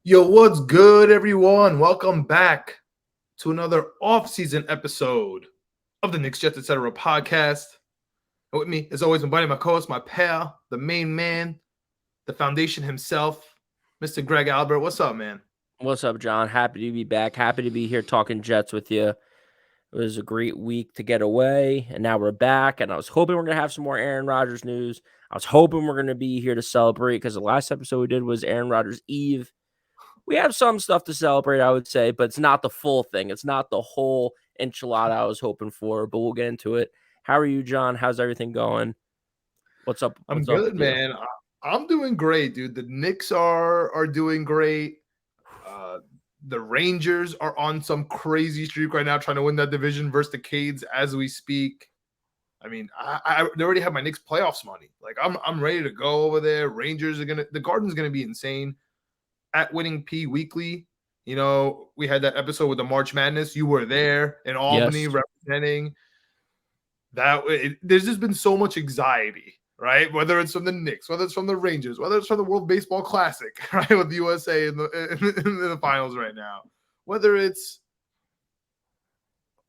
Yo, what's good, everyone? Welcome back to another off-season episode of the Knicks, Jets, Etc. podcast. And with me, as always, my buddy, my co-host, my pal, the main man, the foundation himself, Mr. Greg Albert. What's up, man? What's up, John? Happy to be back. Happy to be here talking Jets with you. It was a great week to get away, and now we're back. And I was hoping we're going to have some more Aaron Rodgers news. I was hoping we're going to be here to celebrate because the last episode we did was Aaron Rodgers Eve. We have some stuff to celebrate, I would say, but it's not the full thing. It's not the whole enchilada I was hoping for, but we'll get into it. How are you, John? How's everything going? What's up? I'm What's up good, with you? man. I'm doing great, dude. The Knicks are doing great. The Rangers are on some crazy streak right now, trying to win that division versus the Cades as we speak. I mean, they already have my Knicks playoffs money. Like I'm ready to go over there. Rangers are the Garden's gonna be insane. At Winning P Weekly, we had that episode with the March Madness. You were there in Albany Yes. representing that. There's just been so much anxiety, right? Whether it's from the Knicks, whether it's from the Rangers, whether it's from the World Baseball Classic, right, with the USA in the finals right now, whether it's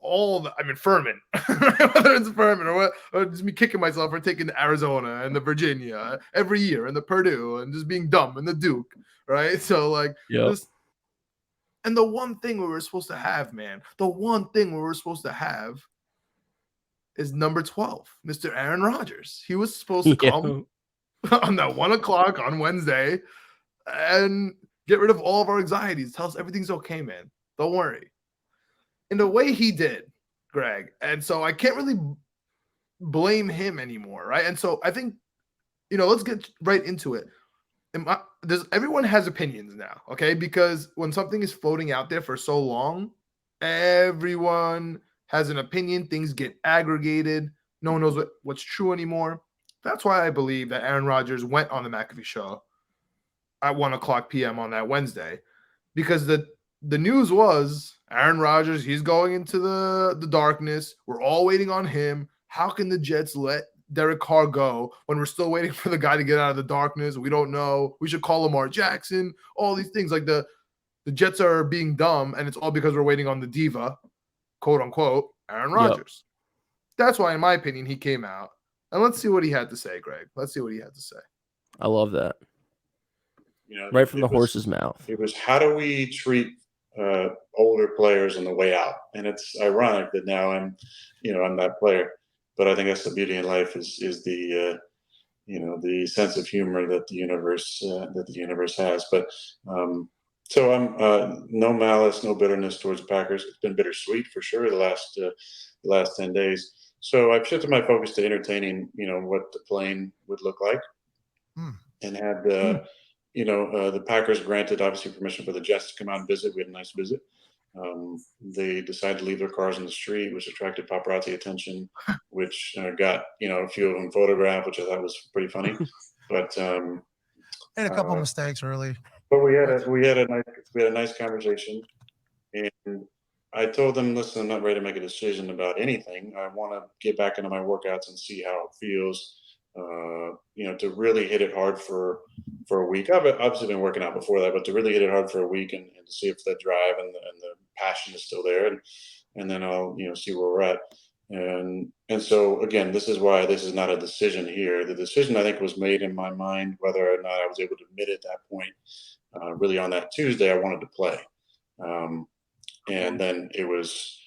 Furman, whether it's Furman or just me kicking myself for taking the Arizona and the Virginia every year and the Purdue and just being dumb and the Duke, right? So and the one thing we were supposed to have, man, is number 12, Mr. Aaron Rodgers. He was supposed to come on that 1:00 on Wednesday and get rid of all of our anxieties. Tell us everything's okay, man. Don't worry. In the way he did, Greg. And so I can't really blame him anymore, right? And so I think, let's get right into it. Everyone has opinions now, okay? Because when something is floating out there for so long, everyone has an opinion. Things get aggregated. No one knows what's true anymore. That's why I believe that Aaron Rodgers went on the McAfee show at 1:00 p.m. on that Wednesday, because the news was Aaron Rodgers, he's going into the darkness. We're all waiting on him. How can the Jets let Derek Carr go when we're still waiting for the guy to get out of the darkness? We don't know. We should call Lamar Jackson. All these things, like the Jets are being dumb, and it's all because we're waiting on the diva, quote unquote, Aaron Rodgers. Yep. That's why, in my opinion, he came out. And let's see what he had to say, Greg. Let's see what he had to say. I love that. Right from the horse's mouth. It was, how do we treat older players on the way out? And it's ironic that now I'm that player, but I think that's the beauty in life is the the sense of humor that the universe has. But so I'm no malice, no bitterness towards the Packers. It's been bittersweet for sure the last 10 days. So I've shifted my focus to entertaining, what the plane would look like, and had the Packers granted obviously permission for the Jets to come out and visit. We had a nice visit. They decided to leave their cars in the street, which attracted paparazzi attention, which got a few of them photographed, which I thought was pretty funny. But and a couple of mistakes early. But we had a nice conversation, and I told them, listen, I'm not ready to make a decision about anything. I want to get back into my workouts and see how it feels. To really hit it hard for a week. I've obviously been working out before that, but to really hit it hard for a week and to see if the drive and the passion is still there, and then I'll see where we're at. And so again, this is why this is not a decision here. The decision I think was made in my mind whether or not I was able to admit at that point. Really on that Tuesday, I wanted to play, and then it was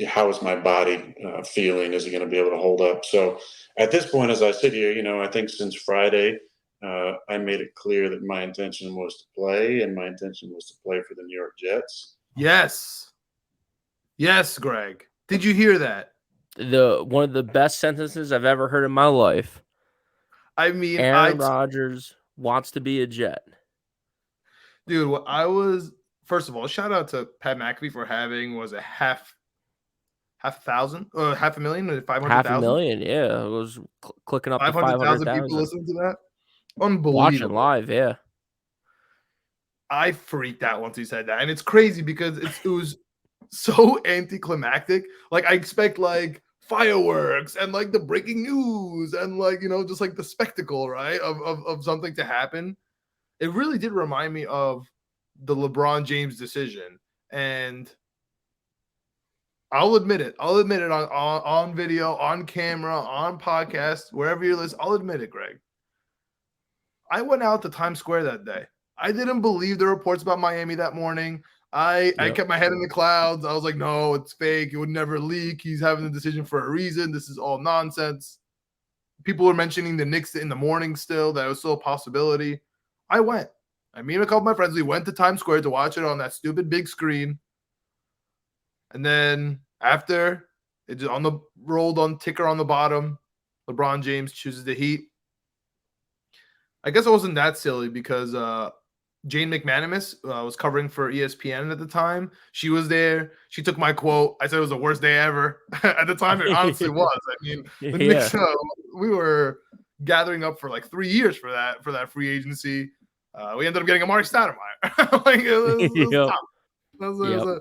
how is my body feeling? Is it going to be able to hold up? So at this point, as I sit here, I think since Friday, I made it clear that my intention was to play, and my intention was to play for the New York Jets. Yes, Greg. Did you hear that? One of the best sentences I've ever heard in my life. I mean, Aaron Rodgers wants to be a Jet. Dude, first of all, shout out to Pat McAfee for having a half $500,000, 500,000, yeah. It was clicking up 500,000 people listening to that. Unbelievable. Watching live, yeah. I freaked out once he said that, and it's crazy because it was so anticlimactic. Like I expect fireworks and the breaking news and just the spectacle, right, of something to happen. it really did remind me of the LeBron James decision. And I'll admit it. I'll admit it on video, on camera, on podcast, wherever you listen. I'll admit it, Greg. I went out to Times Square that day. I didn't believe the reports about Miami that morning. I kept my head in the clouds. I was like, no, it's fake. It would never leak. He's having the decision for a reason. This is all nonsense. People were mentioning the Knicks in the morning still, that it was still a possibility. I went. Me and a couple of my friends, we went to Times Square to watch it on that stupid big screen. And then after, it just rolled on ticker on the bottom, LeBron James chooses the Heat. I guess I wasn't that silly because Jane McManus was covering for ESPN at the time. She was there. She took my quote. I said it was the worst day ever. At the time, it honestly was. I mean, the Knicks, we were gathering up for like 3 years for that free agency. We ended up getting Amari Stoudemire. Like it was tough.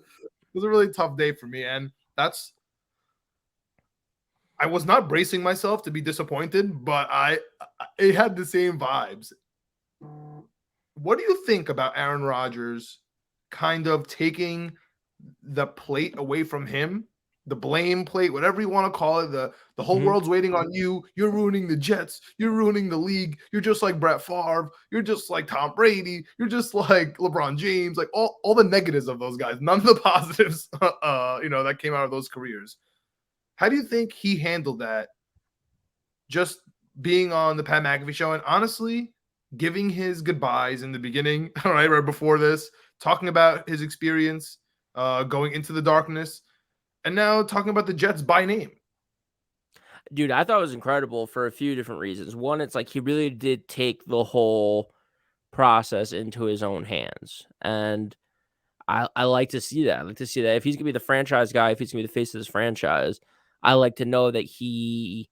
It was a really tough day for me, and I was not bracing myself to be disappointed, but it had the same vibes. What do you think about Aaron Rodgers kind of taking the plate away from him, the blame plate, whatever you want to call it? The whole world's waiting on you. You're ruining the Jets. You're ruining the league. You're just like Brett Favre. You're just like Tom Brady. You're just like LeBron James. Like all the negatives of those guys, none of the positives, that came out of those careers. How do you think he handled that? Just being on the Pat McAfee show and honestly giving his goodbyes in the beginning, right before this, talking about his experience going into the darkness, and now talking about the Jets by name. Dude, I thought it was incredible for a few different reasons. One, it's like he really did take the whole process into his own hands. And I like to see that. I like to see that if he's going to be the franchise guy, if he's going to be the face of this franchise, I like to know that he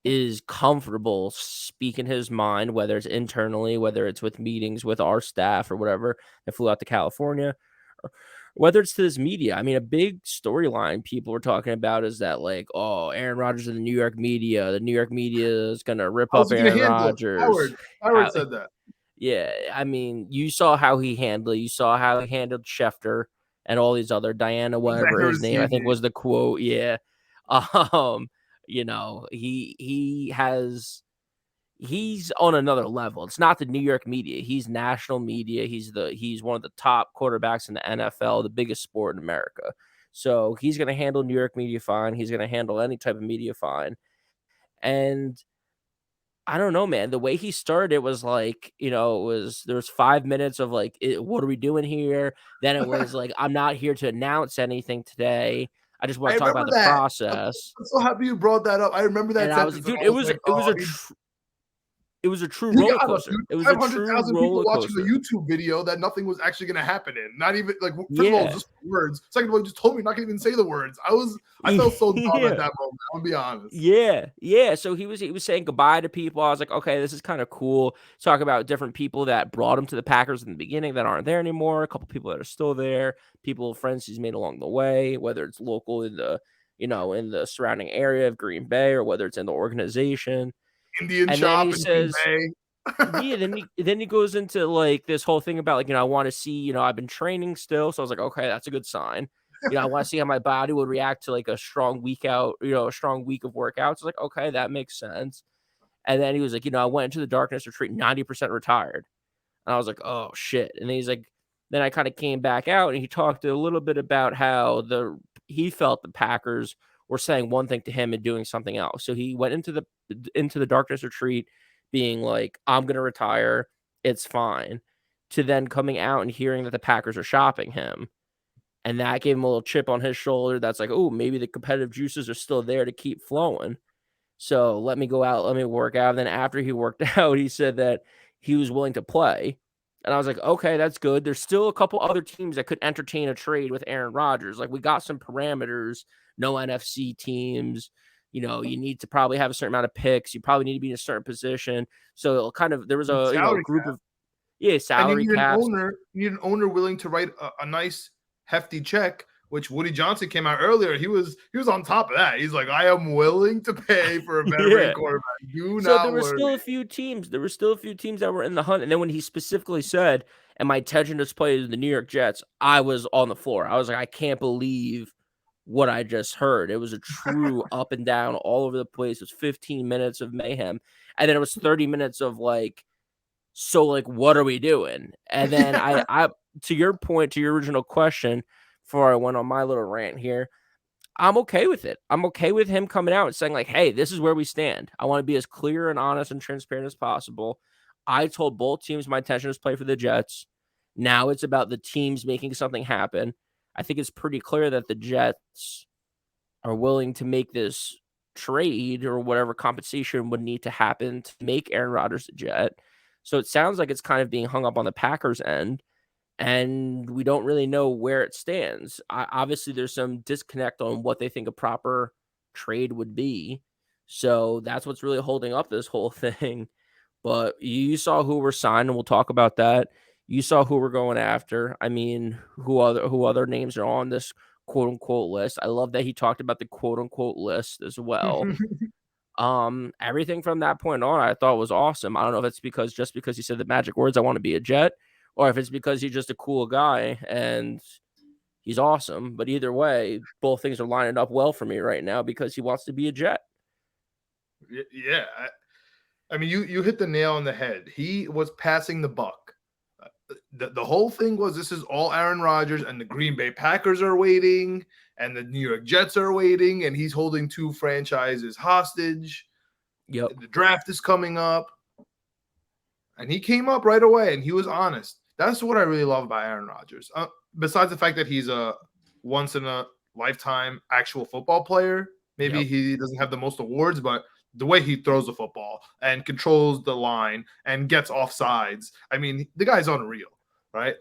is comfortable speaking his mind, whether it's internally, whether it's with meetings with our staff or whatever that flew out to California, or whether it's to this media. I mean, a big storyline people were talking about is that, like, oh, Aaron Rodgers and the New York media is going to rip up Aaron Rodgers. Howard said that. Yeah, I mean, you saw how he handled it. You saw how he handled Schefter and all these other Diana, whatever his name, I think was the quote. Yeah. He's on another level. It's not the New York media. He's national media. He's one of the top quarterbacks in the NFL, the biggest sport in America. So he's going to handle New York media fine. He's going to handle any type of media fine. And I don't know, man. The way he started was like, there was 5 minutes of like, what are we doing here? Then it was like, I'm not here to announce anything today. I just want to talk about the process. I'm so happy you brought that up. I remember that. And I was, dude, it was a true roller coaster. It was a true roller people coaster. Watching the YouTube video that nothing was actually going to happen in. Not even like first of all, just words. Second of all, he just told me not going to even say the words. I felt so dumb at that moment. I'll be honest. Yeah. So he was saying goodbye to people. I was like, okay, this is kind of cool. Talk about different people that brought him to the Packers in the beginning that aren't there anymore. A couple people that are still there. Friends he's made along the way, whether it's local in the in the surrounding area of Green Bay or whether it's in the organization. Indian shop in Green Bay. Then he goes into like this whole thing about like, I want to see, I've been training still. So I was like, okay, that's a good sign. I want to see how my body would react to like a strong week a strong week of workouts. I was like, okay, that makes sense. And then he was like, I went into the darkness retreat, 90% retired. And I was like, oh shit. And then he's like, then I kind of came back out and he talked a little bit about how he felt the Packers were saying one thing to him and doing something else. So he went into the darkness retreat being like, I'm going to retire. It's fine. To then coming out and hearing that the Packers are shopping him. And that gave him a little chip on his shoulder. That's like, oh, maybe the competitive juices are still there to keep flowing. So let me go out. Let me work out. And then after he worked out, he said that he was willing to play. And I was like, okay, that's good. There's still a couple other teams that could entertain a trade with Aaron Rodgers. Like we got some parameters. No NFC teams, you need to probably have a certain amount of picks. You probably need to be in a certain position. So there was a group of salary caps. You need an owner willing to write a nice hefty check which Woody Johnson came out earlier. He was on top of that. He's like, I am willing to pay for a veteran quarterback. Do So not there were worry. still a few teams. There were still a few teams that were in the hunt. And then when he specifically said, and my intention to play the New York Jets, I was on the floor. I was like, I can't believe what I just heard. It was a true up and down all over the place. It was 15 minutes of mayhem. And then it was 30 minutes of like, so like, what are we doing? And then I to your point, to your original question, before I went on my little rant here, I'm okay with it. I'm okay with him coming out and saying like, hey, this is where we stand. I want to be as clear and honest and transparent as possible. I told both teams my intention is to play for the Jets. Now it's about the teams making something happen. I think it's pretty clear that the Jets are willing to make this trade or whatever compensation would need to happen to make Aaron Rodgers a Jet. So it sounds like it's kind of being hung up on the Packers end, and we don't really know where it stands. Obviously, there's some disconnect on what they think a proper trade would be. So that's what's really holding up this whole thing. But you saw who were signed, and we'll talk about that. You saw who we're going after. I mean, who other names are on this quote unquote list. I love that he talked about the quote unquote list as well. Everything from that point on, I thought was awesome. I don't know if it's just because he said the magic words, I want to be a Jet, or if it's because he's just a cool guy and he's awesome. But either way, both things are lining up well for me right now because he wants to be a Jet. Yeah. I mean, you hit the nail on the head. He was passing the buck. The whole thing was this is all Aaron Rodgers, and the Green Bay Packers are waiting, and the New York Jets are waiting, and he's holding two franchises hostage. Yep. The draft is coming up. And he came up right away, and he was honest. That's what I really love about Aaron Rodgers. Besides the fact that he's a once-in-a-lifetime actual football player, maybe he doesn't have the most awards, but the way he throws the football and controls the line and gets offsides, I mean, the guy's unreal, right?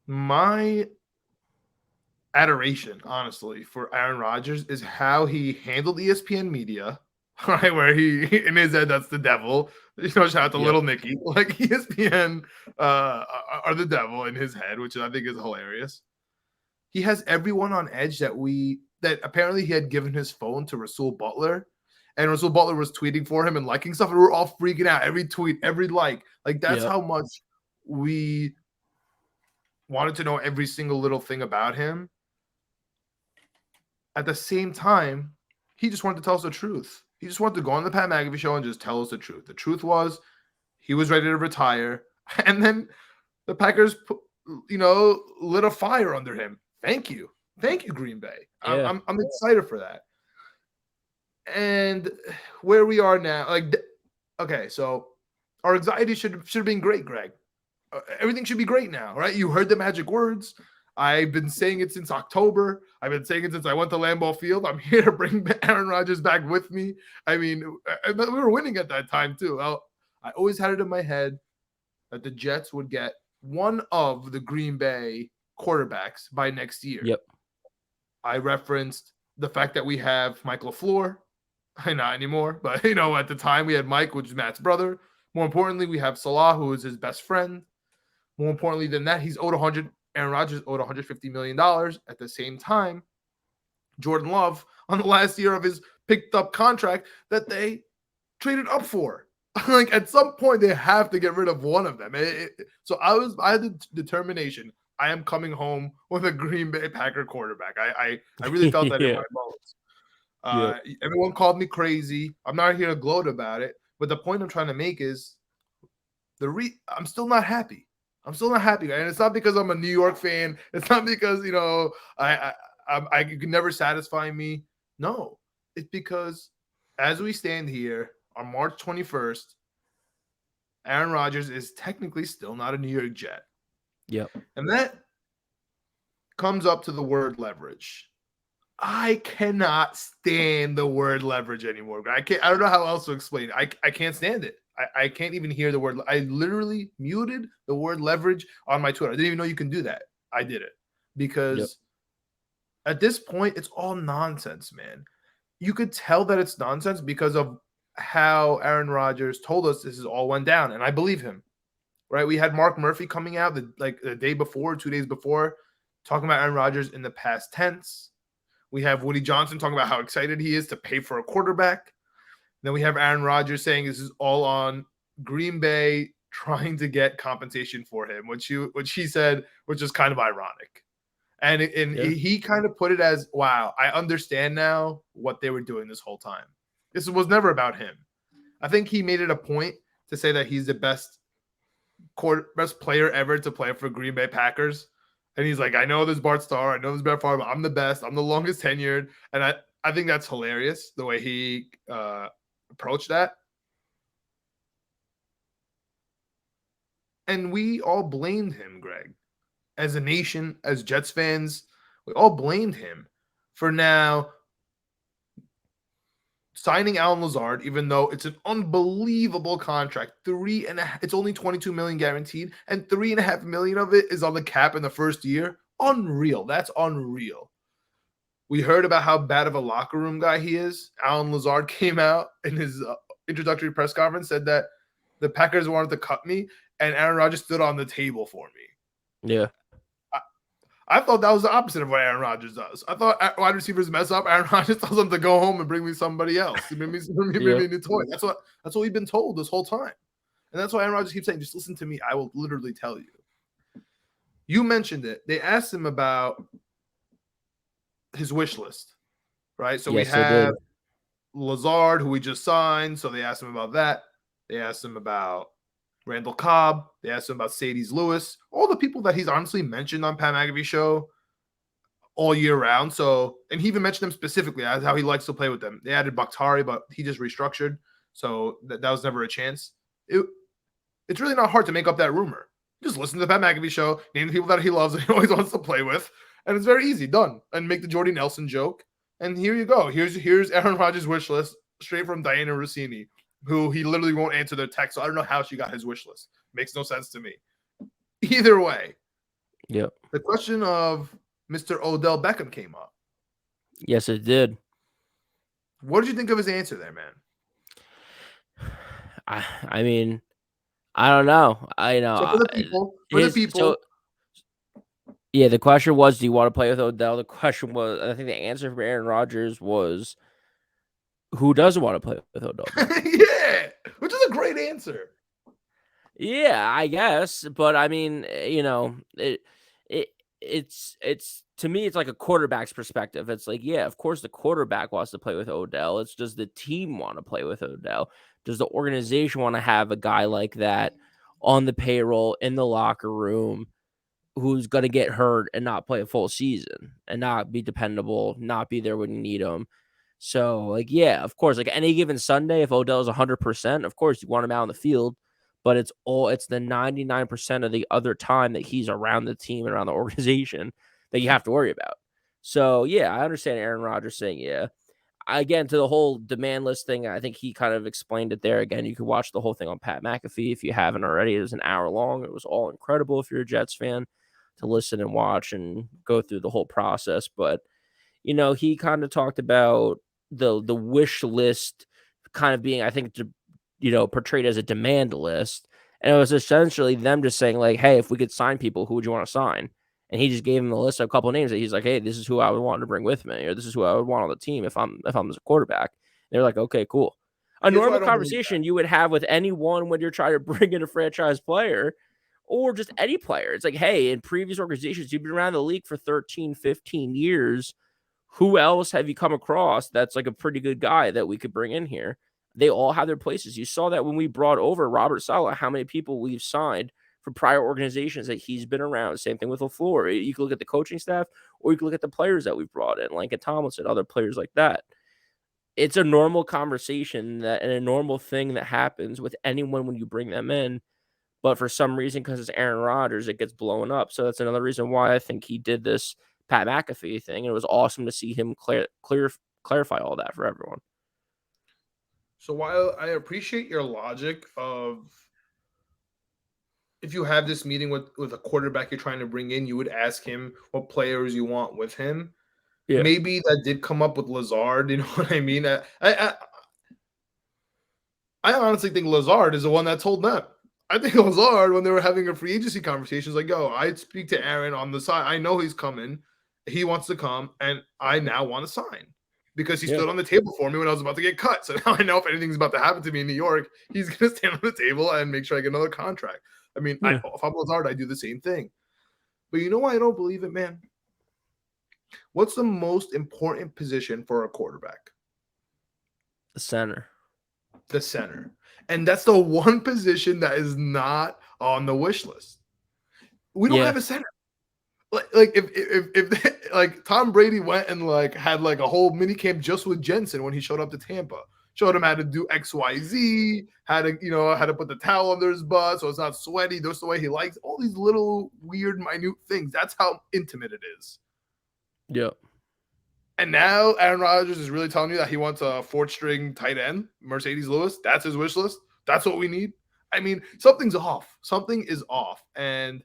My adoration, honestly, for Aaron Rodgers is how he handled ESPN media, right? Where he, in his head, that's the devil. Shout out to Little Nicky. Like ESPN are the devil in his head, which I think is hilarious. He has everyone on edge that apparently he had given his phone to Rasul Butler, and Rasul Butler was tweeting for him and liking stuff, and we're all freaking out. Every tweet, every like that's how much we wanted to know every single little thing about him. At the same time, he just wanted to tell us the truth. He just wanted to go on the Pat McAfee show and just tell us the truth. The truth was he was ready to retire, and then the Packers, lit a fire under him. Thank you, Green Bay. Yeah. I'm excited for that. And where we are now, okay, so our anxiety should have been great, Greg. Everything should be great now, right? You heard the magic words. I've been saying it since October. I've been saying it since I went to Lambeau Field. I'm here to bring Aaron Rodgers back with me. I mean, we were winning at that time too. I always had it in my head that the Jets would get one of the Green Bay quarterbacks by next year. Yep. I referenced the fact that we have Mike LaFleur. Not anymore, but at the time we had Mike, which is Matt's brother. More importantly, we have Salah, who is his best friend. More importantly than that, Aaron Rodgers owed $150 million. At the same time, Jordan Love on the last year of his picked up contract that they traded up for. Like at some point they have to get rid of one of them. So I had the determination. I am coming home with a Green Bay Packer quarterback. I really felt that in my bones. Everyone called me crazy. I'm not here to gloat about it, but the point I'm trying to make is I'm still not happy. I'm still not happy, and it's not because I'm a New York fan. It's not because I can never satisfy me. No, it's because as we stand here on March 21st, Aaron Rodgers is technically still not a New York Jet. Yep. And that comes up to the word leverage. I cannot stand the word leverage anymore. I don't know how else to explain it. I can't stand it. I can't even hear the word. I literally muted the word leverage on my Twitter. I didn't even know you can do that. I did it because at this point, it's all nonsense, man. You could tell that it's nonsense because of how Aaron Rodgers told us this is all went down. And I believe him, right? We had Mark Murphy coming out the day before, 2 days before, talking about Aaron Rodgers in the past tense. We have Woody Johnson talking about how excited he is to pay for a quarterback. Then we have Aaron Rodgers saying this is all on Green Bay trying to get compensation for him, which he said, which is kind of ironic. And he kind of put it as, wow, I understand now what they were doing this whole time. This was never about him. I think he made it a point to say that he's the best player ever to play for Green Bay Packers. And he's like, I know there's Bart Starr, I know there's Brett Favre, but I'm the best. I'm the longest tenured. And I think that's hilarious, the way he approached that. And we all blamed him, Greg. As a nation, as Jets fans, we all blamed him for now signing Alan Lazard, even though it's an unbelievable contract. It's only $22 million guaranteed, and $3.5 million of it is on the cap in the first year. Unreal. That's unreal. We heard about how bad of a locker room guy he is. Alan Lazard came out in his introductory press conference, said that the Packers wanted to cut me, and Aaron Rodgers stood on the table for me. Yeah. I thought that was the opposite of what Aaron Rodgers does. I thought wide receivers mess up. Aaron Rodgers tells them to go home and bring me somebody else. Bring me a new toy. That's what we've been told this whole time. And that's why Aaron Rodgers keeps saying, just listen to me. I will literally tell you. You mentioned it. They asked him about his wish list, right? So we have Lazard, who we just signed. So they asked him about that. They asked him about Randall Cobb. They asked him about Sadie's Lewis. All the people that he's honestly mentioned on Pat McAfee's show all year round. So, and he even mentioned them specifically as how he likes to play with them. They added Bakhtari, but he just restructured. So that was never a chance. It's really not hard to make up that rumor. Just listen to the Pat McAfee show, name the people that he loves and he always wants to play with. And it's very easy, done. And make the Jordy Nelson joke. And here you go. Here's Aaron Rodgers' wish list straight from Diana Rossini, who he literally won't answer their text. So I don't know how she got his wish list. Makes no sense to me. Either way. Yep. The question of Mr. Odell Beckham came up. Yes, it did. What did you think of his answer there, man? I mean, I don't know. So for the people. Yeah, the question was, do you want to play with Odell? The question was, I think the answer from Aaron Rodgers was, who doesn't want to play with Odell? Yeah, which is a great answer. Yeah, I guess, but I mean, it's to me, it's like a quarterback's perspective. It's like, yeah, of course the quarterback wants to play with Odell. It's does the team want to play with Odell? Does the organization want to have a guy like that on the payroll in the locker room who's going to get hurt and not play a full season and not be dependable, not be there when you need him? So, like, yeah, of course, like any given Sunday, if Odell is 100%, of course you want him out on the field, but it's the 99% of the other time that he's around the team and around the organization that you have to worry about. So, yeah, I understand Aaron Rodgers saying, yeah. Again, to the whole demand list thing, I think he kind of explained it there. Again, you can watch the whole thing on Pat McAfee if you haven't already. It was an hour long. It was all incredible if you're a Jets fan to listen and watch and go through the whole process. But, he kind of talked about the wish list kind of being, I think, portrayed as a demand list. And it was essentially them just saying, like, hey, if we could sign people, who would you want to sign? And he just gave him a list of a couple of names that he's like, hey, this is who I would want to bring with me, or this is who I would want on the team if I'm the quarterback. And they're like, okay, cool. A normal conversation you would have with anyone when you're trying to bring in a franchise player or just any player. It's like, hey, in previous organizations, you've been around the league for 13, 15 years. Who else have you come across that's like a pretty good guy that we could bring in here? They all have their places. You saw that when we brought over Robert Saleh, how many people we've signed from prior organizations that he's been around. Same thing with LaFleur. You can look at the coaching staff, or you can look at the players that we've brought in, like Tomlinson, other players like that. It's a normal conversation and a normal thing that happens with anyone when you bring them in. But for some reason, because it's Aaron Rodgers, it gets blown up. So that's another reason why I think he did this Pat McAfee thing. And it was awesome to see him clarify all that for everyone. So while I appreciate your logic of if you have this meeting with a quarterback you're trying to bring in, you would ask him what players you want with him. Yeah. Maybe that did come up with Lazard. You know what I mean? I honestly think Lazard is the one that told them. I think Lazard, when they were having a free agency conversation, was like, yo, I speak to Aaron on the side. I know he's coming. He wants to come, and I now want to sign because he stood on the table for me when I was about to get cut. So now I know if anything's about to happen to me in New York, he's going to stand on the table and make sure I get another contract. I mean, if I'm Lazard, I do the same thing. But you know why I don't believe it, man? What's the most important position for a quarterback? The center. The center. And that's the one position that is not on the wish list. We don't have a center. Like if like Tom Brady went and like had like a whole mini camp just with Jensen when he showed up to Tampa, showed him how to do XYZ, how to put the towel under his butt so it's not sweaty, that's the way he likes, all these little weird minute things. That's how intimate it is. Yeah. And now Aaron Rodgers is really telling you that he wants a fourth string tight end, Mercedes Lewis. That's his wish list. That's what we need. I mean, something's off. Something is off. And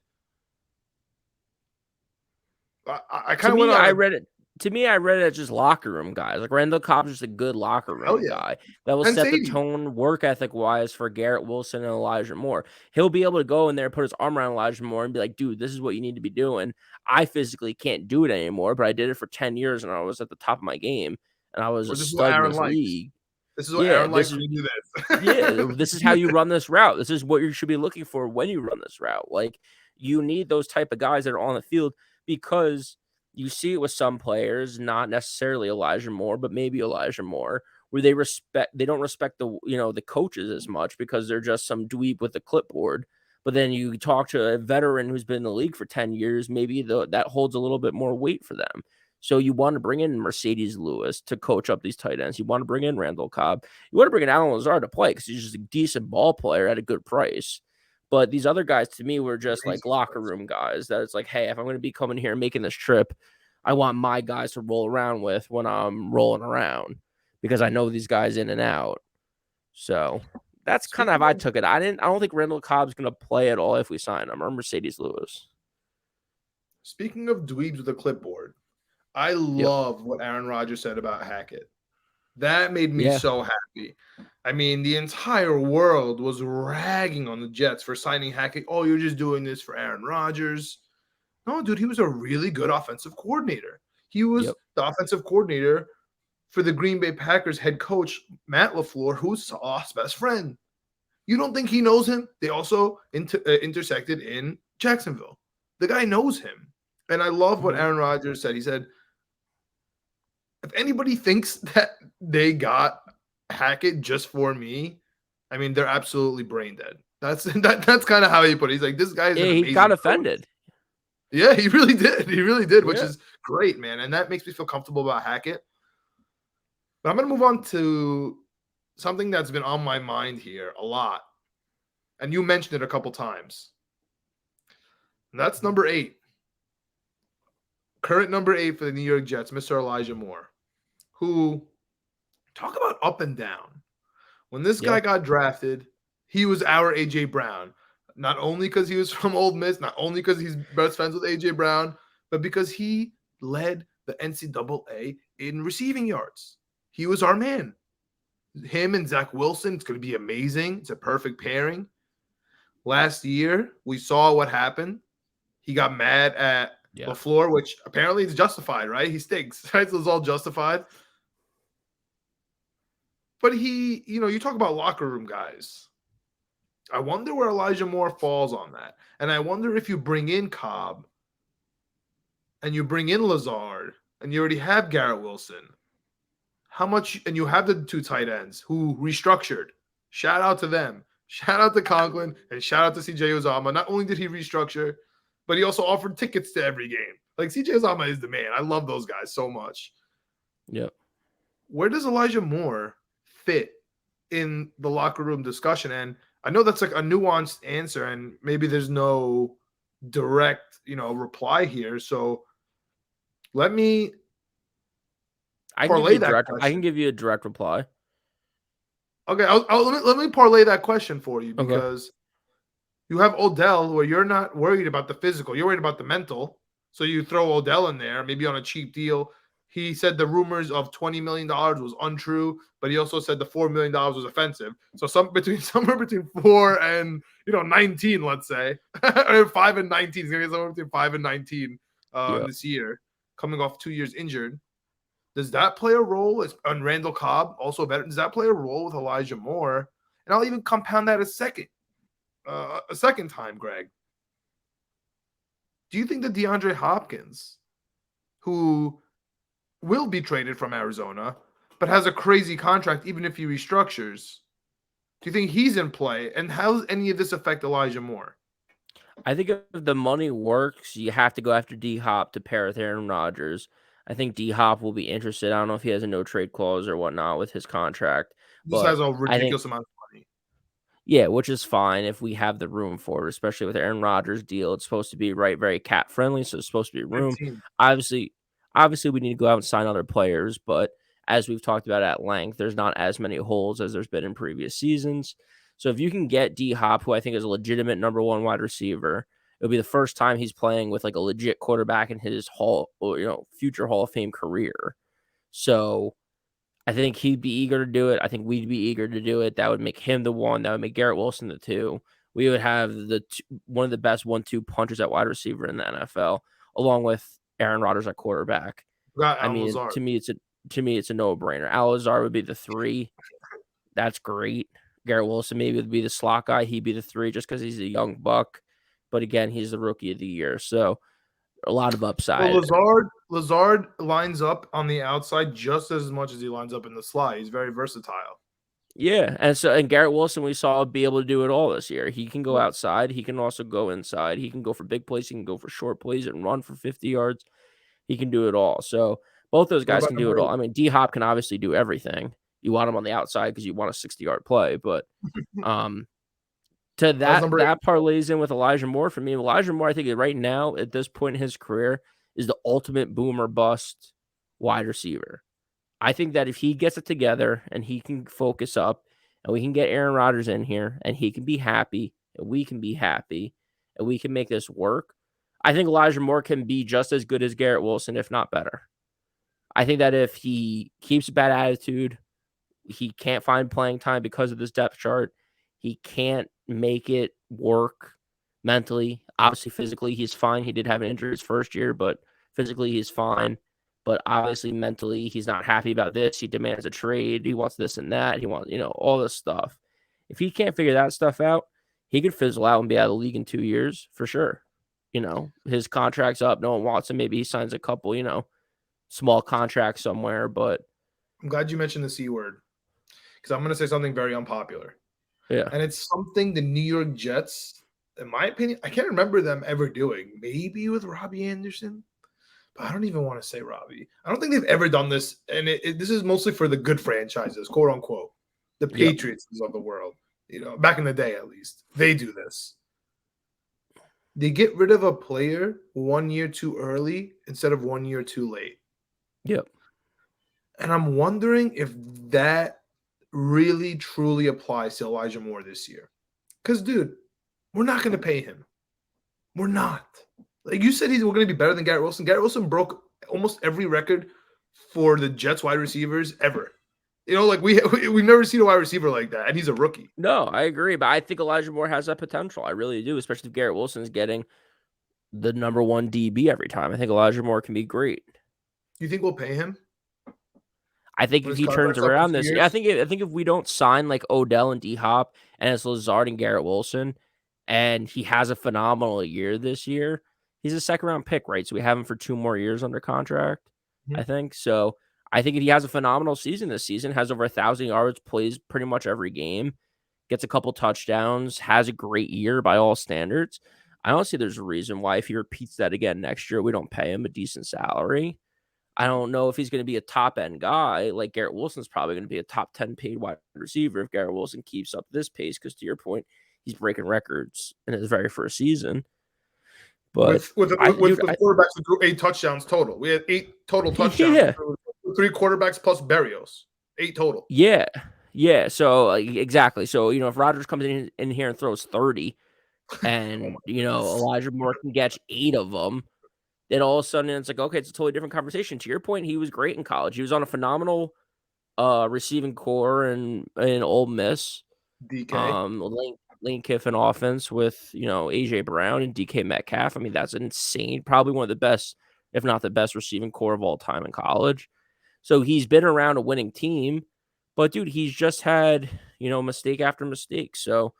I kind of went on. I read it. To me, I read it as just locker room guys. Like Randall Cobb's just a good locker room guy that will set the tone work ethic wise for Garrett Wilson and Elijah Moore. He'll be able to go in there, put his arm around Elijah Moore and be like, dude, this is what you need to be doing. I physically can't do it anymore, but I did it for 10 years and I was at the top of my game and I was a stud in this league. This is what Aaron likes when you do this. This is how you run this route. This is what you should be looking for when you run this route. Like you need those type of guys that are on the field because you see it with some players, not necessarily Elijah Moore, but maybe Elijah Moore, where they don't respect the coaches as much because they're just some dweeb with a clipboard. But then you talk to a veteran who's been in the league for 10 years, maybe that holds a little bit more weight for them. So you want to bring in Mercedes Lewis to coach up these tight ends. You want to bring in Randall Cobb. You want to bring in Alan Lazard to play because he's just a decent ball player at a good price. But these other guys, to me, were just like locker room guys that it's like, hey, if I'm going to be coming here and making this trip, I want my guys to roll around with when I'm rolling around because I know these guys in and out. So that's kind of how I took it. I don't think Randall Cobb's going to play at all if we sign him or Mercedes Lewis. Speaking of dweebs with a clipboard, I love what Aaron Rodgers said about Hackett. That made me so happy. I mean, the entire world was ragging on the Jets for signing Hackett. Oh, you're just doing this for Aaron Rodgers. No, dude, he was a really good offensive coordinator. He was the offensive coordinator for the Green Bay Packers head coach, Matt LaFleur, who's Sauce's best friend. You don't think he knows him? They also intersected in Jacksonville. The guy knows him. And I love what Aaron Rodgers said. He said, if anybody thinks that they got Hackett just for me, I mean, they're absolutely brain dead. That's kind of how he put it. He's like, this guy is an amazing he got coach. offended. Yeah, he really did. He really did, which is great, man. And that makes me feel comfortable about Hackett. But I'm going to move on to something that's been on my mind here a lot. And you mentioned it a couple times. And that's number 8. Current number 8 for the New York Jets, Mr. Elijah Moore, who, talk about up and down. When this guy got drafted, he was our A.J. Brown. Not only because he was from Ole Miss, not only because he's best friends with A.J. Brown, but because he led the NCAA in receiving yards. He was our man. Him and Zach Wilson, it's going to be amazing. It's a perfect pairing. Last year, we saw what happened. He got mad at LaFleur, which apparently is justified, right? He stinks, right? So it's all justified. But you talk about locker room guys. I wonder where Elijah Moore falls on that. And I wonder if you bring in Cobb and you bring in Lazard and you already have Garrett Wilson, how much, and you have the 2 tight ends who restructured. Shout out to them. Shout out to Conklin and shout out to CJ Uzomah. Not only did he restructure, but he also offered tickets to every game. Like CJ Uzomah is the man. I love those guys so much. Yep. Where does Elijah Moore fit in the locker room discussion? And I know that's like a nuanced answer, and maybe there's no direct, reply here. So let me parlay that question. I can give you a direct reply. Okay, let me parlay that question for you because you have Odell where you're not worried about the physical. You're worried about the mental. So you throw Odell in there, maybe on a cheap deal. he said the rumors of $20 million was untrue, but he also said the $4 million was offensive. So somewhere between 4 and 19, let's say, or 5 and 19. He's gonna get somewhere between 5 and 19 this year, coming off 2 years injured. Does that play a role? On Randall Cobb, also a veteran. Does that play a role with Elijah Moore? And I'll even compound that a second time, Greg. Do you think that DeAndre Hopkins, who will be traded from Arizona, but has a crazy contract even if he restructures, do you think he's in play? And how does any of this affect Elijah Moore? I think if the money works, you have to go after D-Hop to pair with Aaron Rodgers. I think D-Hop will be interested. I don't know if he has a no-trade clause or whatnot with his contract. This has a ridiculous amount of money. Yeah, which is fine if we have the room for it, especially with Aaron Rodgers' deal. It's supposed to be very cap friendly, so it's supposed to be room. Obviously, we need to go out and sign other players, but as we've talked about at length, there's not as many holes as there's been in previous seasons. So if you can get D-Hop, who I think is a legitimate number one wide receiver, it'll be the first time he's playing with like a legit quarterback in his future Hall of Fame career. So I think he'd be eager to do it. I think we'd be eager to do it. That would make him the one. That would make Garrett Wilson the two. We would have one of the best 1-2 punchers at wide receiver in the NFL, along with Aaron Rodgers at quarterback. I mean, to me, it's a no-brainer. Al-Azhar would be the 3. That's great. Garrett Wilson maybe would be the slot guy. He'd be the 3 just because he's a young buck. But again, he's the rookie of the year. So a lot of upside. Well, Lazard lines up on the outside just as much as he lines up in the slot. He's very versatile. Yeah, and Garrett Wilson we saw be able to do it all this year. He can go outside. He can also go inside. He can go for big plays. He can go for short plays and run for 50 yards. He can do it all. So both those guys can do it all. I mean, D-Hop can obviously do everything. You want him on the outside because you want a 60-yard play. But to that parlays in with Elijah Moore for me. Elijah Moore, I think right now at this point in his career is the ultimate boom or bust wide receiver. I think that if he gets it together and he can focus up and we can get Aaron Rodgers in here and he can be happy and we can be happy and we can make this work, I think Elijah Moore can be just as good as Garrett Wilson, if not better. I think that if he keeps a bad attitude, he can't find playing time because of this depth chart. He can't make it work mentally. Obviously, physically, he's fine. He did have an injury his first year, but physically, he's fine. But obviously, mentally, he's not happy about this. He demands a trade. He wants this and that. He wants, all this stuff. If he can't figure that stuff out, he could fizzle out and be out of the league in 2 years for sure. His contract's up. No one wants him. Maybe he signs a couple, small contracts somewhere. But I'm glad you mentioned the C word because I'm going to say something very unpopular. Yeah. And it's something the New York Jets, in my opinion, I can't remember them ever doing. Maybe with Robbie Anderson. But I don't even want to say Robbie. I don't think they've ever done this. And this is mostly for the good franchises, quote unquote. The Patriots of the world, back in the day at least. They do this. They get rid of a player 1 year too early instead of 1 year too late. Yep. And I'm wondering if that really truly applies to Elijah Moore this year. Because, dude, we're not going to pay him. We're not. Like you said, we're going to be better than Garrett Wilson. Garrett Wilson broke almost every record for the Jets wide receivers ever. We've never seen a wide receiver like that, and he's a rookie. No, I agree, but I think Elijah Moore has that potential. I really do, especially if Garrett Wilson is getting the number one DB every time. I think Elijah Moore can be great. You think we'll pay him? I think if he turns around this year, I think if we don't sign like Odell and D-Hop and it's Lazard and Garrett Wilson, and he has a phenomenal year this year, he's a second-round pick, right? So we have him for 2 more years under contract, I think. So I think if he has a phenomenal season this season, has over 1,000 yards, plays pretty much every game, gets a couple touchdowns, has a great year by all standards, I don't see there's a reason why if he repeats that again next year, we don't pay him a decent salary. I don't know if he's going to be a top-end guy. Like Garrett Wilson's probably going to be a top 10 paid wide receiver if Garrett Wilson keeps up this pace, because to your point, he's breaking records in his very first season. But with quarterbacks who threw 8 touchdowns total. We had 8 total touchdowns. Yeah. 3 quarterbacks plus Berrios. 8 total. Yeah. Yeah. So exactly. So, if Rodgers comes in here and throws 30 and, Elijah Moore can catch 8 of them, then all of a sudden it's like, okay, it's a totally different conversation. To your point, he was great in college. He was on a phenomenal receiving core in Ole Miss. DK. Lane Kiffin offense with, AJ Brown and DK Metcalf. I mean, that's insane. Probably one of the best, if not the best receiving core of all time in college. So he's been around a winning team, but dude, he's just had, mistake after mistake. So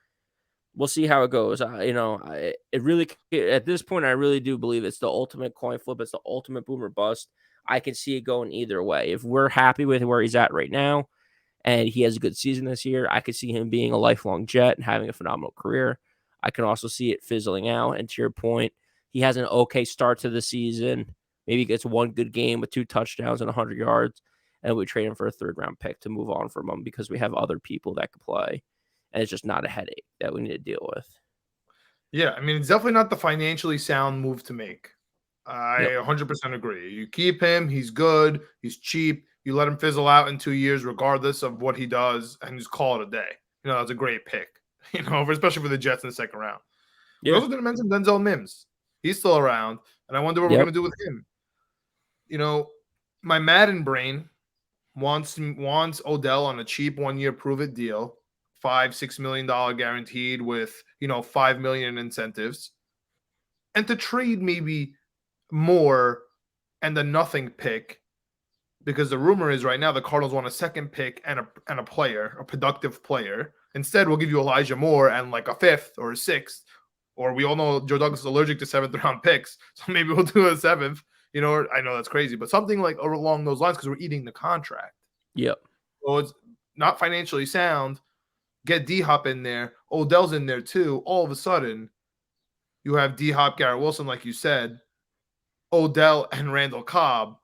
we'll see how it goes. It really, at this point, I really do believe it's the ultimate coin flip. It's the ultimate boom or bust. I can see it going either way. If we're happy with where he's at right now, and he has a good season this year, I could see him being a lifelong Jet and having a phenomenal career. I can also see it fizzling out. And to your point, he has an okay start to the season. Maybe gets one good game with 2 touchdowns and 100 yards, and we trade him for a 3rd-round pick to move on from him because we have other people that could play, and it's just not a headache that we need to deal with. Yeah, I mean, it's definitely not the financially sound move to make. I 100% agree. You keep him, he's good, he's cheap. You let him fizzle out in 2 years, regardless of what he does, and just call it a day. That's a great pick, especially for the Jets in the 2nd round. Yeah. We also didn't mention Denzel Mims. He's still around, and I wonder what we're going to do with him. My Madden brain wants Odell on a cheap 1-year prove-it deal, $5-6 million guaranteed with, $5 million in incentives, and to trade maybe more and a nothing pick. Because the rumor is right now the Cardinals want a 2nd pick and a player, a productive player. Instead, we'll give you Elijah Moore and like a 5th or a 6th. Or we all know Joe Douglas is allergic to 7th-round picks. So maybe we'll do a 7th. I know that's crazy. But something like along those lines because we're eating the contract. Yep. So it's not financially sound. Get D-Hop in there. Odell's in there too. All of a sudden, you have D-Hop, Garrett Wilson, like you said, Odell, and Randall Cobb.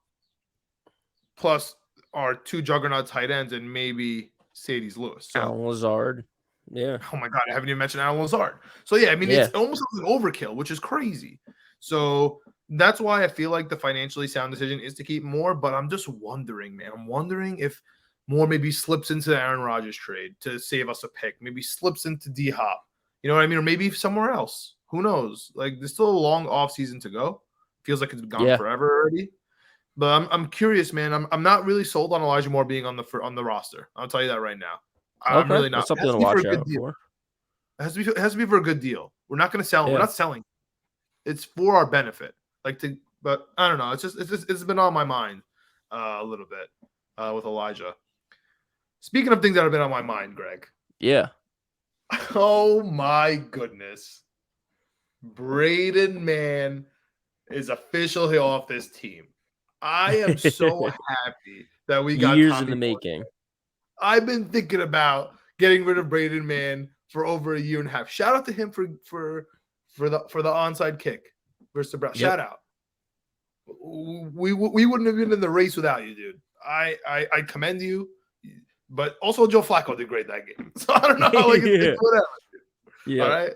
Plus our 2 juggernaut tight ends and maybe Sadie's Lewis. So, Alan Lazard. Yeah. Oh my God, I haven't even mentioned Alan Lazard. So yeah, I mean, it's almost like an overkill, which is crazy. So that's why I feel like the financially sound decision is to keep Moore. But I'm just wondering, man. I'm wondering if Moore maybe slips into the Aaron Rodgers trade to save us a pick. Maybe slips into D-Hop. You know what I mean? Or maybe somewhere else. Who knows? Like, there's still a long off season to go. Feels like it's gone forever already. But I'm curious, man. I'm not really sold on Elijah Moore being on the roster. I'll tell you that right now. I'm really not. That's something to watch out for. It has to be for a good deal. We're not going to sell him. We're not selling. It's for our benefit. But I don't know. It's been on my mind a little bit with Elijah. Speaking of things that have been on my mind, Greg. Yeah. Oh my goodness. Braden Mann is officially off this team. I am so happy that we got years Tommy in the Moore. making. I've been thinking about getting rid of Braden Mann for over a year and a half. Shout out to him for the onside kick versus Nebraska. Shout out. We wouldn't have been in the race without you, dude. I commend you, but also Joe Flacco did great that game. So I don't know, it's whatever. Yeah. All right.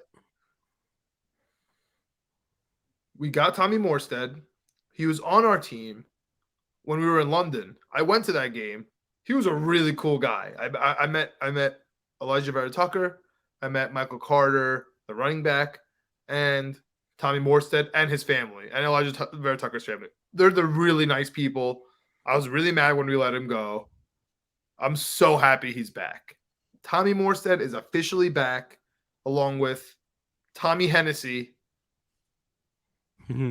We got Tommy Morstead. He was on our team when we were in London. I went to that game. He was a really cool guy. I met Elijah Vera Tucker. I met Michael Carter, the running back, and Tommy Morstead and his family, and Elijah Vera Tucker's family. They're really nice people. I was really mad when we let him go. I'm so happy he's back. Tommy Morstead is officially back, along with Tommy Hennessy,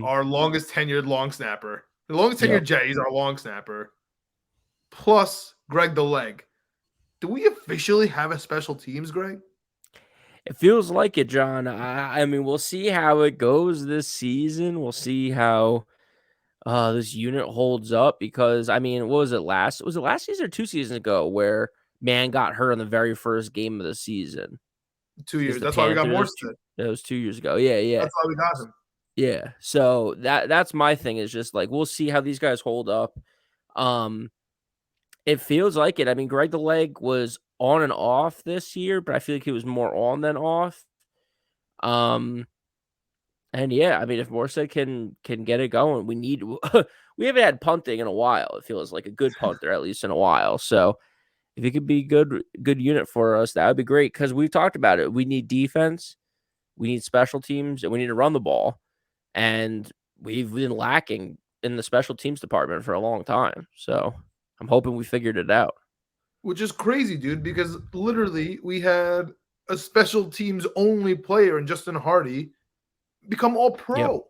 our longest tenured long snapper. The longest tenured Jet, he's our long snapper. Plus Greg the Leg. Do we officially have a special teams, Greg? It feels like it, John. I mean, we'll see how it goes this season. We'll see how this unit holds up because, I mean, what was it last season or 2 seasons ago where Mann got hurt in the very first game of the season? 2 years. That's why we got Morstead. That was 2 years ago. Yeah. That's why we got him. Yeah. So that's my thing is just like, we'll see how these guys hold up. It feels like it. I mean, Greg the Leg was on and off this year, but I feel like he was more on than off. And yeah, I mean, if Morstead can get it going, we haven't had punting in a while. It feels like a good punter, at least in a while. So if he could be good unit for us, that would be great. Because we've talked about it. We need defense, we need special teams, and we need to run the ball. And we've been lacking in the special teams department for a long time. So I'm hoping we figured it out. Which is crazy, dude, because literally we had a special teams only player in Justin Hardy become all pro. Yep.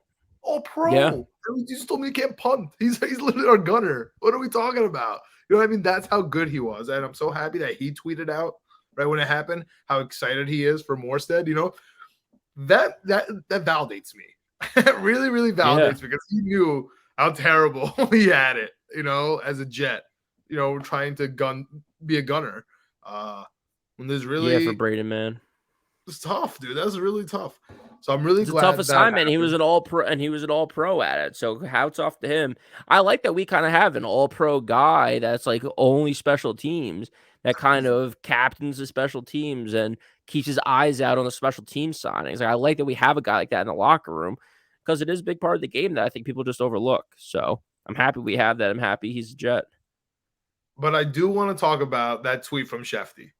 All pro. Yeah. You just told me he can't punt. He's literally our gunner. What are we talking about? You know what I mean? That's how good he was. And I'm so happy that he tweeted out right when it happened how excited he is for Morstead. You know, that validates me. It really, really validates me because he knew how terrible he had it, you know, as a Jet, you know, trying to be a gunner. When there's really for Braden, man. It's tough, dude. That's really tough. So I'm really glad. It's a tough assignment. He was an all pro at it. So hats off to him. I like that we kind of have an all pro guy that's like only special teams that kind of captains the special teams and keeps his eyes out on the special team signings. Like, I like that we have a guy like that in the locker room because it is a big part of the game that I think people just overlook. So I'm happy we have that. I'm happy he's a Jet. But I do want to talk about that tweet from Shefty.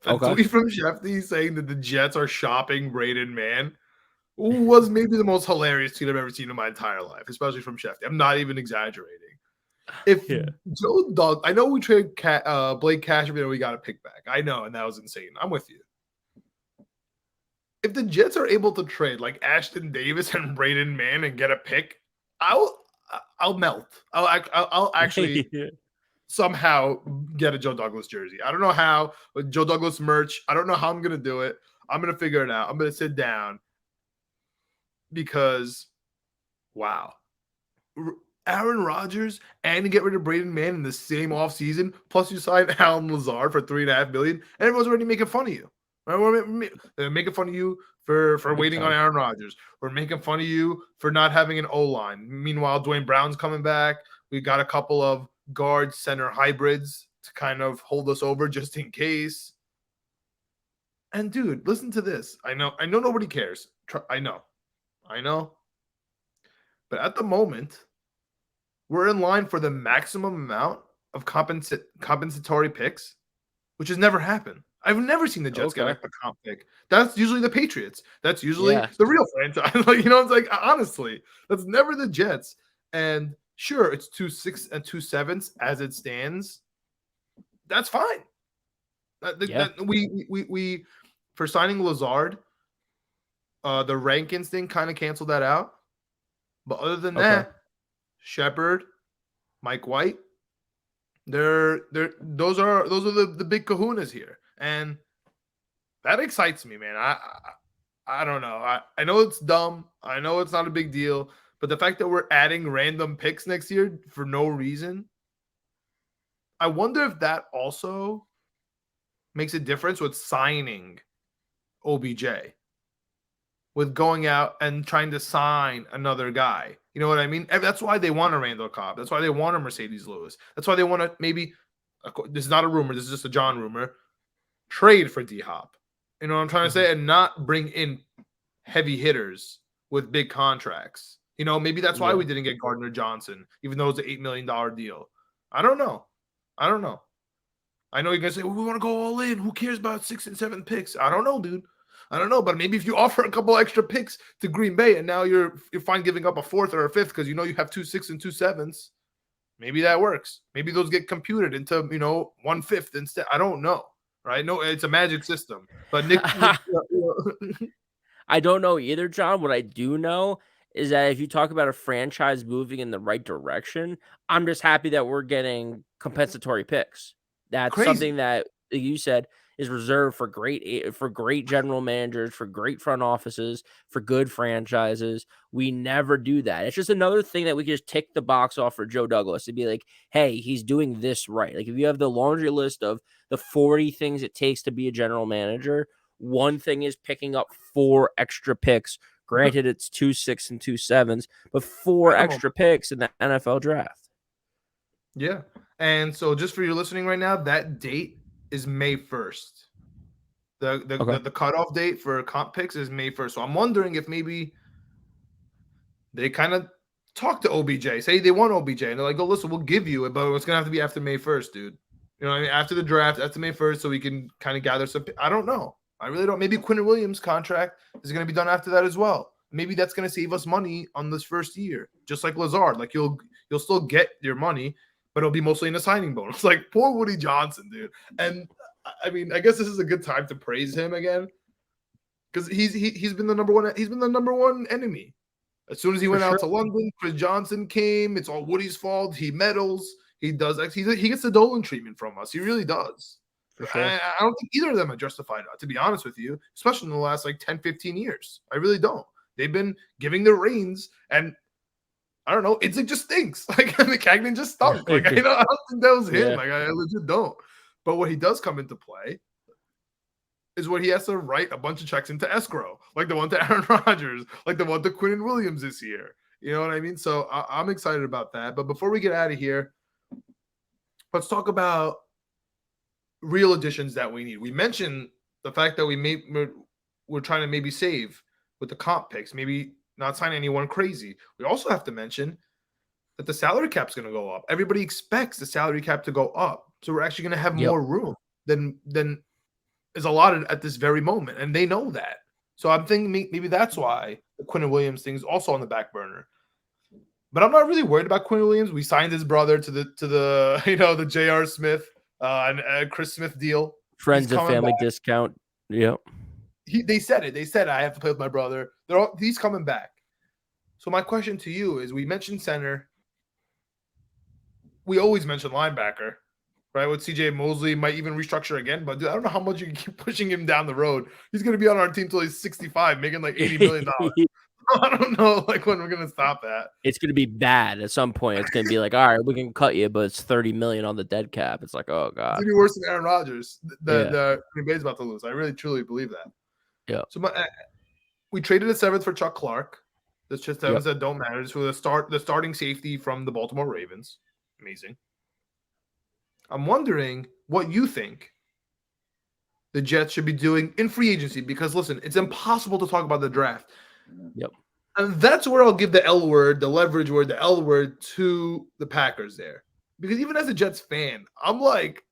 Tweet from Shefty saying that the Jets are shopping Braden Mann was maybe the most hilarious tweet I've ever seen in my entire life, especially from Shefty. I'm not even exaggerating. If Joe Doug, I know we traded Blake Cashman and we got a pick back. I know, and that was insane. I'm with you. If the Jets are able to trade like Ashton Davis and Braden Mann and get a pick, I'll melt. I'll actually somehow get a Joe Douglas jersey. I don't know how, but Joe Douglas merch. I don't know how I'm going to do it. I'm going to figure it out. I'm going to sit down because, wow. Aaron Rodgers and to get rid of Braden Mann in the same offseason, plus you sign Alan Lazard for $3.5 million, and everyone's already making fun of you. Right? They're making fun of you for waiting on Aaron Rodgers. We're making fun of you for not having an O-line. Meanwhile, Dwayne Brown's coming back. We got a couple of guard center hybrids to kind of hold us over just in case. And dude, listen to this. I know nobody cares. I know. But at the moment, we're in line for the maximum amount of compensatory picks, which has never happened. I've never seen the Jets get a comp pick. That's usually the Patriots. That's usually the real franchise. Like, you know, it's like, honestly, that's never the Jets. And sure, it's 2 6 and 2 7s as it stands. That's fine. We for signing Lazard, the Rankins thing kind of canceled that out. But other than that, Shepard, Mike White, those are the big kahunas here, and that excites me, man. I don't know. I know it's dumb. I know it's not a big deal. But the fact that we're adding random picks next year for no reason, I wonder if that also makes a difference with signing OBJ, with going out and trying to sign another guy. You know what I mean? That's why they want a Randall Cobb. That's why they want a Mercedes Lewis. That's why they want to maybe, this is not a rumor, this is just a John rumor, trade for D-Hop. You know what I'm trying to say? And not bring in heavy hitters with big contracts. You know, maybe that's why we didn't get Gardner Johnson, even though it's an $8 million deal. I don't know. I know you're going to say, well, we want to go all in. Who cares about 6 and 7 picks? I don't know, dude. I don't know, but maybe if you offer a couple extra picks to Green Bay and now you're fine giving up a 4th or a 5th because you know you have 2 6 and 2 7s, maybe that works. Maybe those get computed into, 1/5 instead. I don't know, right? No, it's a magic system. But Nick I don't know either, John. What I do know is that if you talk about a franchise moving in the right direction, I'm just happy that we're getting compensatory picks. That's something that you said is reserved for great general managers, for great front offices, for good franchises. We never do that. It's just another thing that we can just tick the box off for Joe Douglas to be like, hey, he's doing this right. Like if you have the laundry list of the 40 things it takes to be a general manager, one thing is picking up 4 extra picks. Granted, it's 2 6 and 2 7s, but 4 extra picks in the NFL draft. Yeah. And so just for you listening right now, that date is May 1st. The cutoff date for comp picks is May 1st. So I'm wondering if maybe they kind of talk to OBJ, say they want OBJ, and they're like, oh, listen, we'll give you it, but it's going to have to be after May 1st, dude. You know what I mean? After the draft, after May 1st, so we can kind of gather some. I don't know. I really don't. Maybe Quinn Williams' contract is going to be done after that as well. maybe that's going to save us money on this first year, just like Lazard. Like you'll still get your money, but it'll be mostly in a signing bonus. Like poor Woody Johnson, dude. And I mean, I guess this is a good time to praise him again because he's been the number one. He's been the number one enemy. As soon as he went out to London, Chris Johnson came. It's all Woody's fault. He meddles. He does. He gets the Dolan treatment from us. He really does. For sure. I don't think either of them are justified, to be honest with you, especially in the last like 10, 15 years. I really don't. They've been giving the reins, and I don't know. It's like just stinks. Like Maccagnan just stunk. Like I don't think that was him. Yeah. Like I legit don't. But what he does come into play is what he has to write a bunch of checks into escrow, like the one to Aaron Rodgers, like the one to Quinnen Williams this year. You know what I mean? So I'm excited about that. But before we get out of here, let's talk about real additions that we need. We mentioned the fact that we're trying to maybe save with the comp picks, maybe not sign anyone crazy. We also have to mention that the salary cap's going to go up. Everybody expects the salary cap to go up, so we're actually going to have more room than is allotted at this very moment, and they know that. So I'm thinking maybe that's why the Quinnen Williams thing is also on the back burner. But I'm not really worried about Quinnen Williams. We signed his brother to the the J.R. Smith and Chris Smith deal. Friends and family discount. Yep. They said it. They said I have to play with my brother. He's coming back. So my question to you is: we mentioned center. We always mention linebacker, right? With C.J. Mosley, might even restructure again. But dude, I don't know how much you can keep pushing him down the road. He's going to be on our team till he's 65, making like $80 million. I don't know, like when we're going to stop that. It's going to be bad at some point. It's going to be like, all right, we can cut you, but it's $30 million on the dead cap. It's like, oh god, it's going to be worse than Aaron Rodgers. The Green Bay's about to lose. I really truly believe that. Yeah. So we traded a 7th for Chuck Clark. That's just 7s that don't matter. It's for the starting safety from the Baltimore Ravens. Amazing. I'm wondering what you think the Jets should be doing in free agency, because listen, it's impossible to talk about the draft. Yep. And that's where I'll give the L word, the leverage word, the L word to the Packers there. Because even as a Jets fan, I'm like,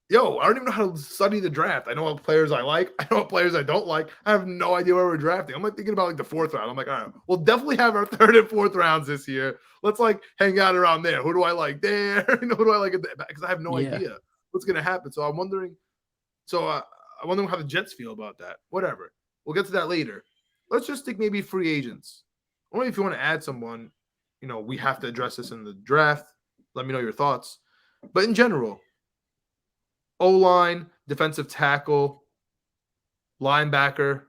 yo, I don't even know how to study the draft. I know what players I like. I know what players I don't like. I have no idea where we're drafting. I'm like thinking about like the 4th round. I'm like, all right, we'll definitely have our 3rd and 4th rounds this year. Let's like hang out around there. Who do I like there? Who do I like at the back? Because I have no idea what's going to happen. So I'm wondering. I'm wondering how the Jets feel about that. Whatever. We'll get to that later. Let's just think maybe free agents. Only if you want to add someone, we have to address this in the draft. Let me know your thoughts. But in general, O-line, defensive tackle, linebacker,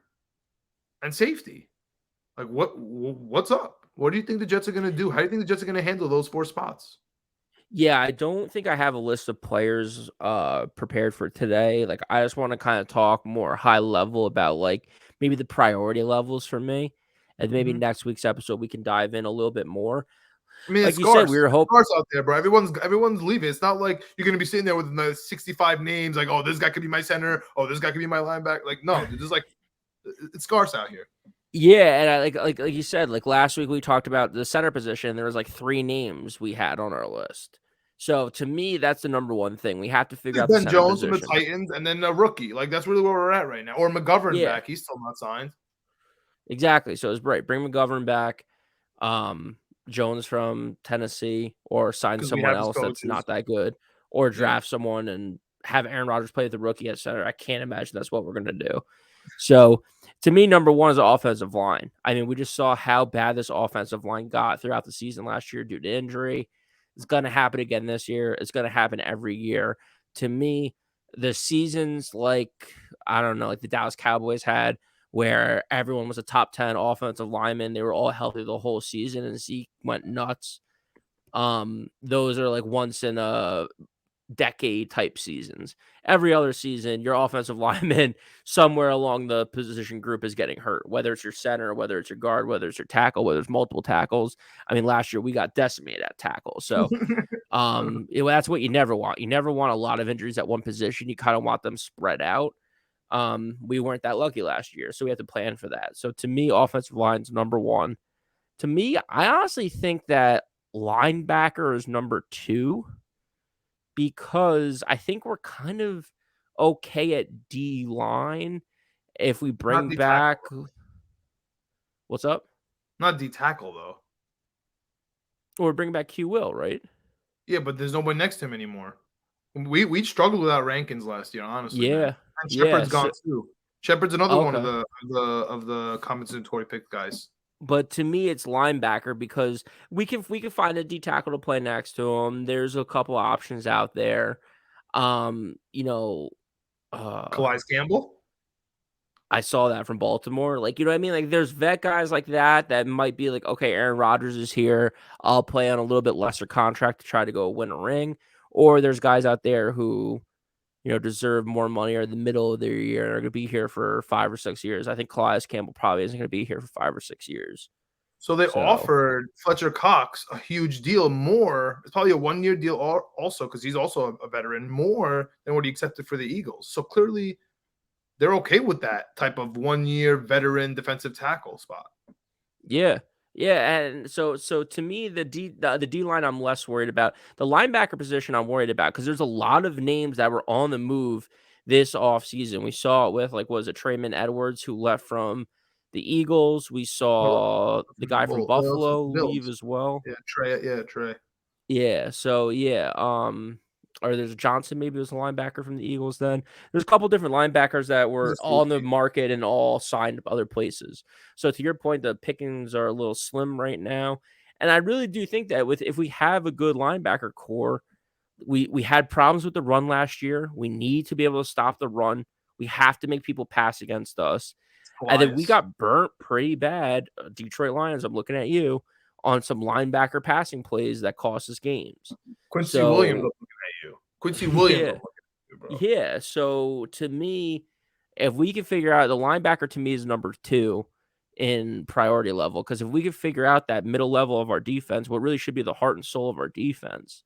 and safety. Like what's up? What do you think the Jets are going to do? How do you think the Jets are going to handle those 4 spots? Yeah, I don't think I have a list of players prepared for today. Like I just want to kind of talk more high level about like maybe the priority levels for me. And maybe next week's episode we can dive in a little bit more. I mean, like you said, we were hoping out there, bro. Everyone's leaving. It's not like you're gonna be sitting there with the 65 names. Like, oh, this guy could be my center. Oh, this guy could be my linebacker. Like, no, it's like it's scarce out here. Yeah, and I like you said, like last week we talked about the center position. There was like 3 names we had on our list. So to me, that's the number one thing. We have to figure out the center Jones position. from the Titans, and then a rookie. Like that's really where we're at right now. Or McGovern back. He's still not signed. Exactly. So it's right. Bring McGovern back. Jones from Tennessee, or sign someone else that's not that good, or draft someone and have Aaron Rodgers play with the rookie at center. I can't imagine that's what we're going to do. So to me, number one is the offensive line. I mean, we just saw how bad this offensive line got throughout the season last year due to injury. It's going to happen again this year. It's going to happen every year. To me, the seasons like the Dallas Cowboys had, where everyone was a top 10 offensive lineman. They were all healthy the whole season, and Zeke went nuts. Those are like once in a decade type seasons. Every other season, your offensive lineman somewhere along the position group is getting hurt, whether it's your center, whether it's your guard, whether it's your tackle, whether it's multiple tackles. I mean, last year we got decimated at tackle. So that's what you never want. You never want a lot of injuries at one position. You kind of want them spread out. We weren't that lucky last year, so we have to plan for that. So to me, offensive line's number one. To me, I honestly think that linebacker is number 2, because I think we're kind of okay at D line. If we bring back, What's up? Not D tackle though. Or bring back Q Will, right? Yeah, but there's nobody next to him anymore. We struggled without Rankins last year, honestly, man. Yeah. And Yeah. Shepard's gone too. Shepard's another one of Okay. the compensatory pick guys. But to me, it's linebacker because we can find a D tackle to play next to him. There's a couple options out there. You know, Calais Campbell. I saw that from Baltimore. Like, you know what I mean? Like, there's vet guys like that might be like, okay, Aaron Rodgers is here. I'll play on a little bit lesser contract to try to go win a ring. Or there's guys out there who, deserve more money or in the middle of their year and are going to be here for 5 or 6 years. I think Calais Campbell probably isn't going to be here for 5 or 6 years. So they So offered Fletcher Cox a huge deal, more. It's probably a 1-year deal also because he's also a veteran, more than what he accepted for the Eagles. So clearly they're okay with that type of 1-year veteran defensive tackle spot. yeah. Yeah, and so to me, the D line I'm less worried about. The linebacker position I'm worried about because there's a lot of names that were on the move this offseason. We saw it with was it Trayman Edwards who left from the Eagles. We saw the guy from Buffalo leave Bills. as well. Yeah, Trey. Yeah, Trey. Yeah, so yeah, or there's Johnson, maybe was a linebacker from the Eagles then. There's a couple different linebackers that were all on the market and all signed up other places. So to your point, the pickings are a little slim right now. And I really do think that if we have a good linebacker core, we had problems with the run last year. We need to be able to stop the run. We have to make people pass against us. And then we got burnt pretty bad. Detroit Lions, I'm looking at you on some linebacker passing plays that cost us games. Quincy Williams looking at you. Quincy Williams looking at you, bro. Yeah. So to me, if we can figure out the linebacker, to me is number 2 in priority level. Because if we can figure out that middle level of our defense, what really should be the heart and soul of our defense,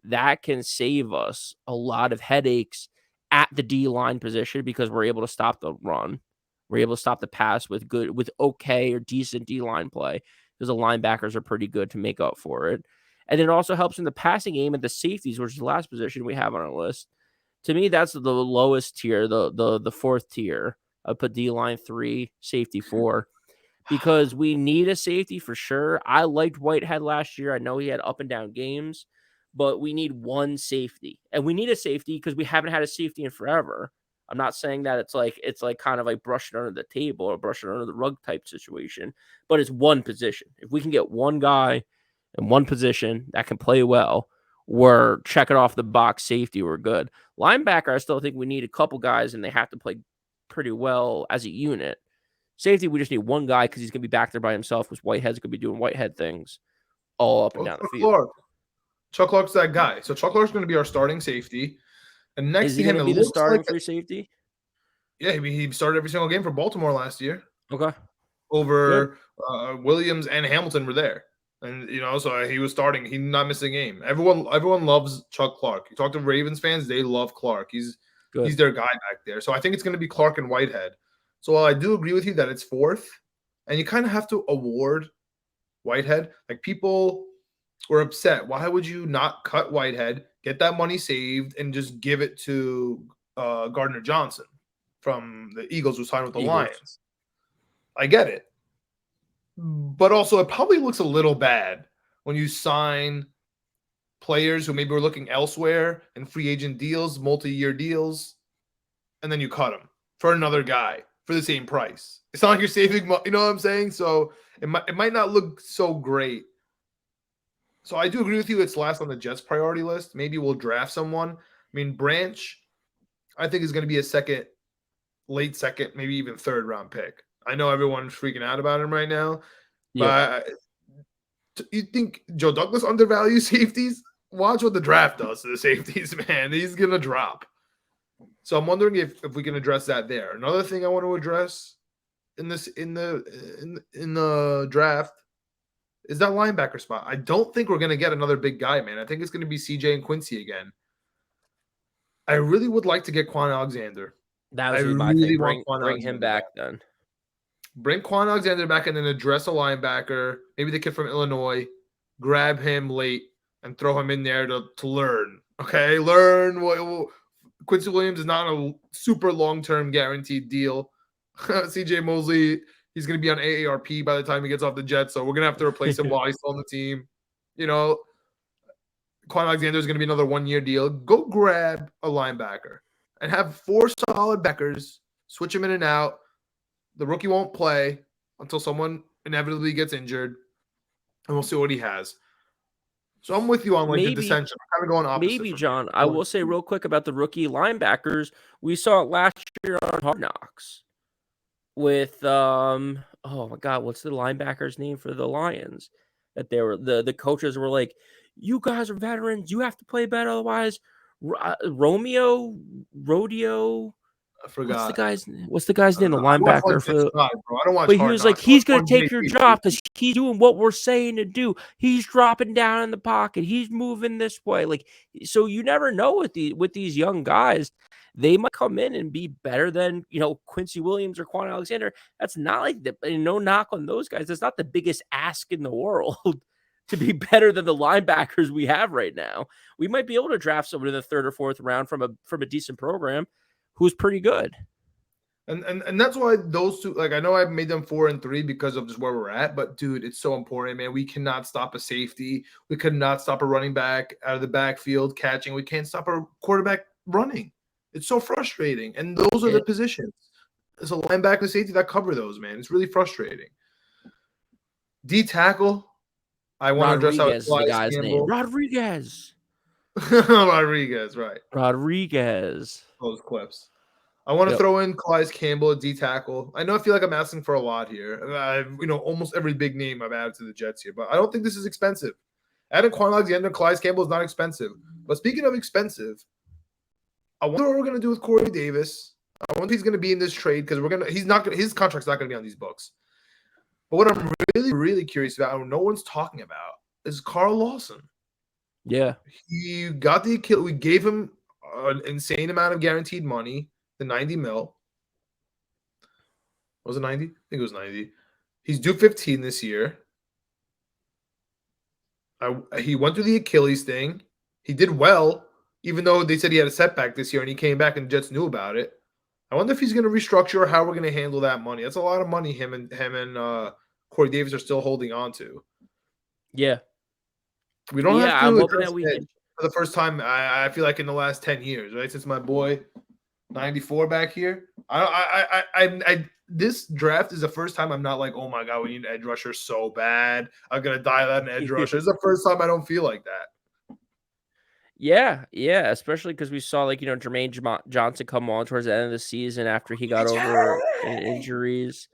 that can save us a lot of headaches at the D line position because we're able to stop the run. We're able to stop the pass with okay or decent D line play because the linebackers are pretty good to make up for it. And it also helps in the passing game and the safeties, which is the last position we have on our list. To me, that's the lowest tier, the fourth tier. I put D line 3, safety 4, because we need a safety for sure. I liked Whitehead last year. I know he had up and down games, but we need one safety, and we need a safety because we haven't had a safety in forever. I'm not saying that it's like kind of like brushing under the table or brushing under the rug type situation, but it's one position. If we can get one guy in one position that can play well, we're checking off the box safety. We're good. Linebacker, I still think we need a couple guys, and they have to play pretty well as a unit. Safety, we just need one guy because he's going to be back there by himself because Whitehead's going to be doing Whitehead things all up and down the field. Chuck Clark's that guy. So Chuck Clark's going to be our starting safety. And next to him, it looks the starting free safety? Yeah, he started every single game for Baltimore last year. Okay. Over Williams and Hamilton were there. And, so he was starting. He's not missing a game. Everyone loves Chuck Clark. You talk to Ravens fans, they love Clark. He's their guy back there. So I think it's going to be Clark and Whitehead. So while I do agree with you that it's 4th, and you kind of have to award Whitehead, like people were upset. Why would you not cut Whitehead, get that money saved, and just give it to Gardner Johnson from the Eagles who signed with the Lions? I get it. But also, it probably looks a little bad when you sign players who maybe were looking elsewhere in free agent deals, multi-year deals, and then you cut them for another guy for the same price. It's not like you're saving money, you know what I'm saying? So it might not look so great. So I do agree with you. It's last on the Jets' priority list. Maybe we'll draft someone. I mean, Branch, I think is going to be a late second, maybe even 3rd round pick. I know everyone's freaking out about him right now, but you think Joe Douglas undervalues safeties? Watch what the draft does to the safeties, man. He's going to drop. So I'm wondering if we can address that there. Another thing I want to address in the draft is that linebacker spot. I don't think we're going to get another big guy, man. I think it's going to be CJ and Quincy again. I really would like to get Quan Alexander. That was my thing. Bring him back then. Bring Quan Alexander back and then address a linebacker, maybe the kid from Illinois, grab him late and throw him in there to learn. Okay, learn what Quincy Williams is not a super long-term guaranteed deal. CJ Mosley He's going to be on AARP by the time he gets off the Jets, so we're going to have to replace him while he's still on the team. You know, Quan Alexander is going to be another 1-year deal. Go grab a linebacker and have 4 solid backers. Switch him in and out. The rookie won't play until someone inevitably gets injured, and we'll see what he has. So I'm with you on like the dissension. I'm kind of going opposite. Maybe, John. I will say real quick about the rookie linebackers. We saw it last year on Hard Knocks with oh my God, what's the linebacker's name for the Lions? That they were the coaches were like, "You guys are veterans. You have to play better, otherwise." Rodeo. I forgot. What's the guy's name? The linebacker for the. Bro. I don't watch. But he was like, he's gonna take your job because he's doing what we're saying to do. He's dropping down in the pocket. He's moving this way. Like, so you never know with these young guys. They might come in and be better than, Quincy Williams or Quan Alexander. That's not like no knock on those guys. That's not the biggest ask in the world to be better than the linebackers we have right now. We might be able to draft someone in the 3rd or 4th round from a decent program who's pretty good. And that's why those two, like, I know I've made them 4 and 3 because of just where we're at, but dude, it's so important, man. We cannot stop a safety. We could not stop a running back out of the backfield catching. We can't stop a quarterback running. It's so frustrating. And those are the positions. There's a linebacker and safety that cover those, man. It's really frustrating. D tackle. I want to address how the guy's name. Rodriguez. Rodriguez, right. Rodriguez. Those clips. I want to throw in Calais Campbell at D tackle. I feel like I'm asking for a lot here. Almost every big name I've added to the Jets here, but I don't think this is expensive. Adding Quan Alexander and Calais Campbell is not expensive. But speaking of expensive, I wonder what we're gonna do with Corey Davis. I wonder if he's gonna be in this trade because his contract's not gonna be on these books. But what I'm really, really curious about, and no one's talking about, is Carl Lawson. Yeah. He got the Achilles. We gave him an insane amount of guaranteed money, the 90 mil. Was it 90? I think it was 90. He's due 15 this year. He went through the Achilles thing. He did well, even though they said he had a setback this year, and he came back and the Jets knew about it. I wonder if he's going to restructure or how we're going to handle that money. That's a lot of money him and Corey Davis are still holding on to. Yeah. We don't have to address it for the first time, I feel like, in the last 10 years, right? Since my boy 94 back here. This draft is the first time I'm not like, oh my God, we need an edge rusher so bad. I'm going to dial out an edge rusher. It's the first time I don't feel like that. Yeah, especially because we saw Jermaine Johnson come on towards the end of the season after he got over injuries.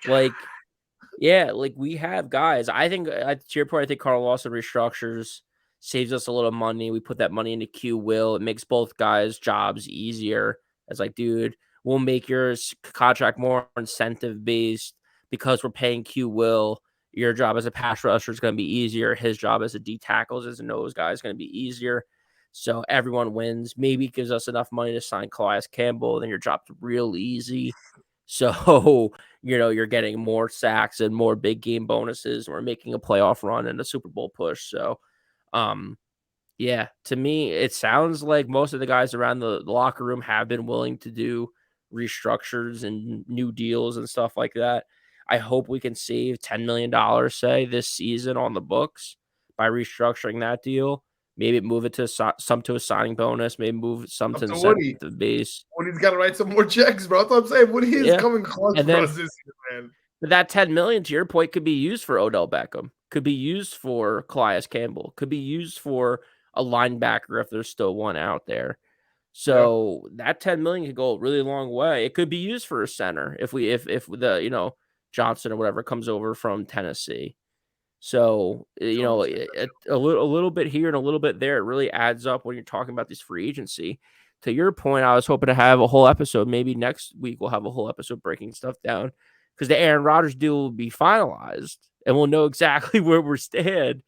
We have guys. I think, to your point, I think Carl Lawson restructures, saves us a little money. We put that money into Q Will. It makes both guys' jobs easier. It's like, dude, we'll make your contract more incentive-based because we're paying Q Will. Your job as a pass rusher is going to be easier. His job as a D tackles, as a nose guy, is going to be easier. So everyone wins. Maybe it gives us enough money to sign Calais Campbell, then your job's real easy. So, you're getting more sacks and more big game bonuses. And we're making a playoff run and a Super Bowl push. So, to me, it sounds like most of the guys around the locker room have been willing to do restructures and new deals and stuff like that. I hope we can save $10 million, say, this season on the books by restructuring that deal. Maybe move it to some to a signing bonus. Maybe move some to incentive base. Woody's got to write some more checks, bro. That's what I'm saying. Woody is coming close for us this year, man. But that $10 million, to your point, could be used for Odell Beckham. Could be used for Calais Campbell. Could be used for a linebacker if there's still one out there. So that $10 million could go a really long way. It could be used for a center if the Johnson or whatever comes over from Tennessee. So, a little bit here and a little bit there, it really adds up when you're talking about this free agency. To your point, I was hoping to have a whole episode. Maybe next week we'll have a whole episode breaking stuff down because the Aaron Rodgers deal will be finalized and we'll know exactly where we stand.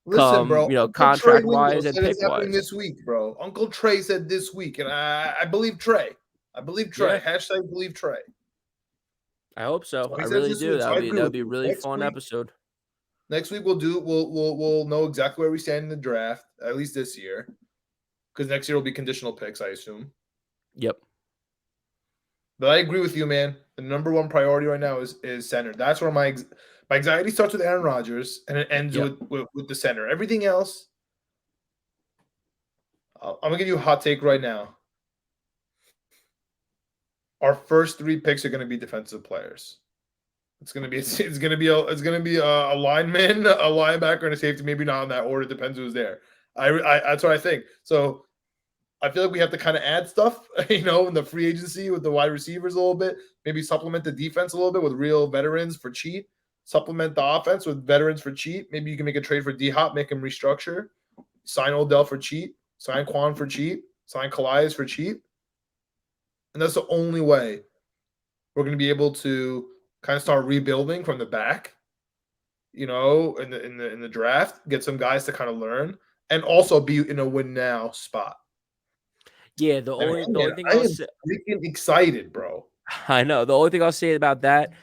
Listen, bro, contract wise and pick wise. This week, bro. Uncle Trey said this week, and I believe Trey. I believe Trey. Yeah. # believe Trey. I hope so. I really do. That would be a really fun episode. Next week we'll know exactly where we stand in the draft, at least this year. Because next year will be conditional picks, I assume. Yep. But I agree with you, man. The number one priority right now is center. That's where my anxiety starts with Aaron Rodgers and it ends with the center. Everything else, I'm gonna give you a hot take right now. Our first 3 picks are gonna be defensive players. It's gonna be a lineman, a linebacker, and a safety. Maybe not in that order. Depends who's there. I that's what I think. So I feel like we have to kind of add stuff, in the free agency with the wide receivers a little bit. Maybe supplement the defense a little bit with real veterans for cheap. Supplement the offense with veterans for cheap. Maybe you can make a trade for D-Hop, make him restructure. Sign Odell for cheap. Sign Quan for cheap. Sign Calais for cheap. And that's the only way we're going to be able to kind of start rebuilding from the back, in the draft, get some guys to kind of learn, and also be in a win now spot. Yeah, the only thing I am freaking excited, bro. I know. The only thing I'll say about that,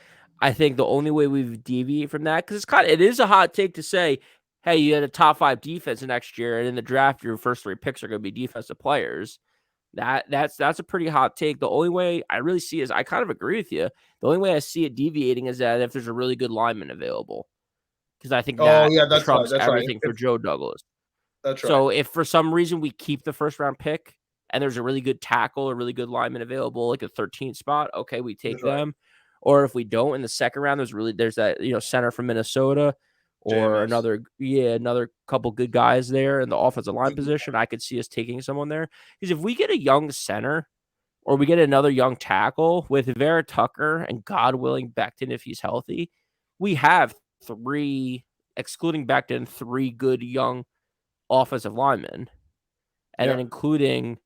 I think the only way we've deviated from that, because it is a hot take to say, hey, you had a top 5 defense next year, and in the draft, your first 3 picks are going to be defensive players. That's a pretty hot take. The only way I really see is I kind of agree with you. The only way I see it deviating is that if there's a really good lineman available, because I think that trumps everything for Joe Douglas. That's right. So if for some reason we keep the first round pick and there's a really good tackle or really good lineman available, like a 13th spot, okay, we take them. Right. Or if we don't in the second round, there's that center from Minnesota or JMS. another couple good guys there in the offensive line position. I could see us taking someone there, because if we get a young center or we get another young tackle with Vera Tucker and, God willing, Becton if he's healthy, we have 3, excluding Becton, 3 good young offensive linemen, and then including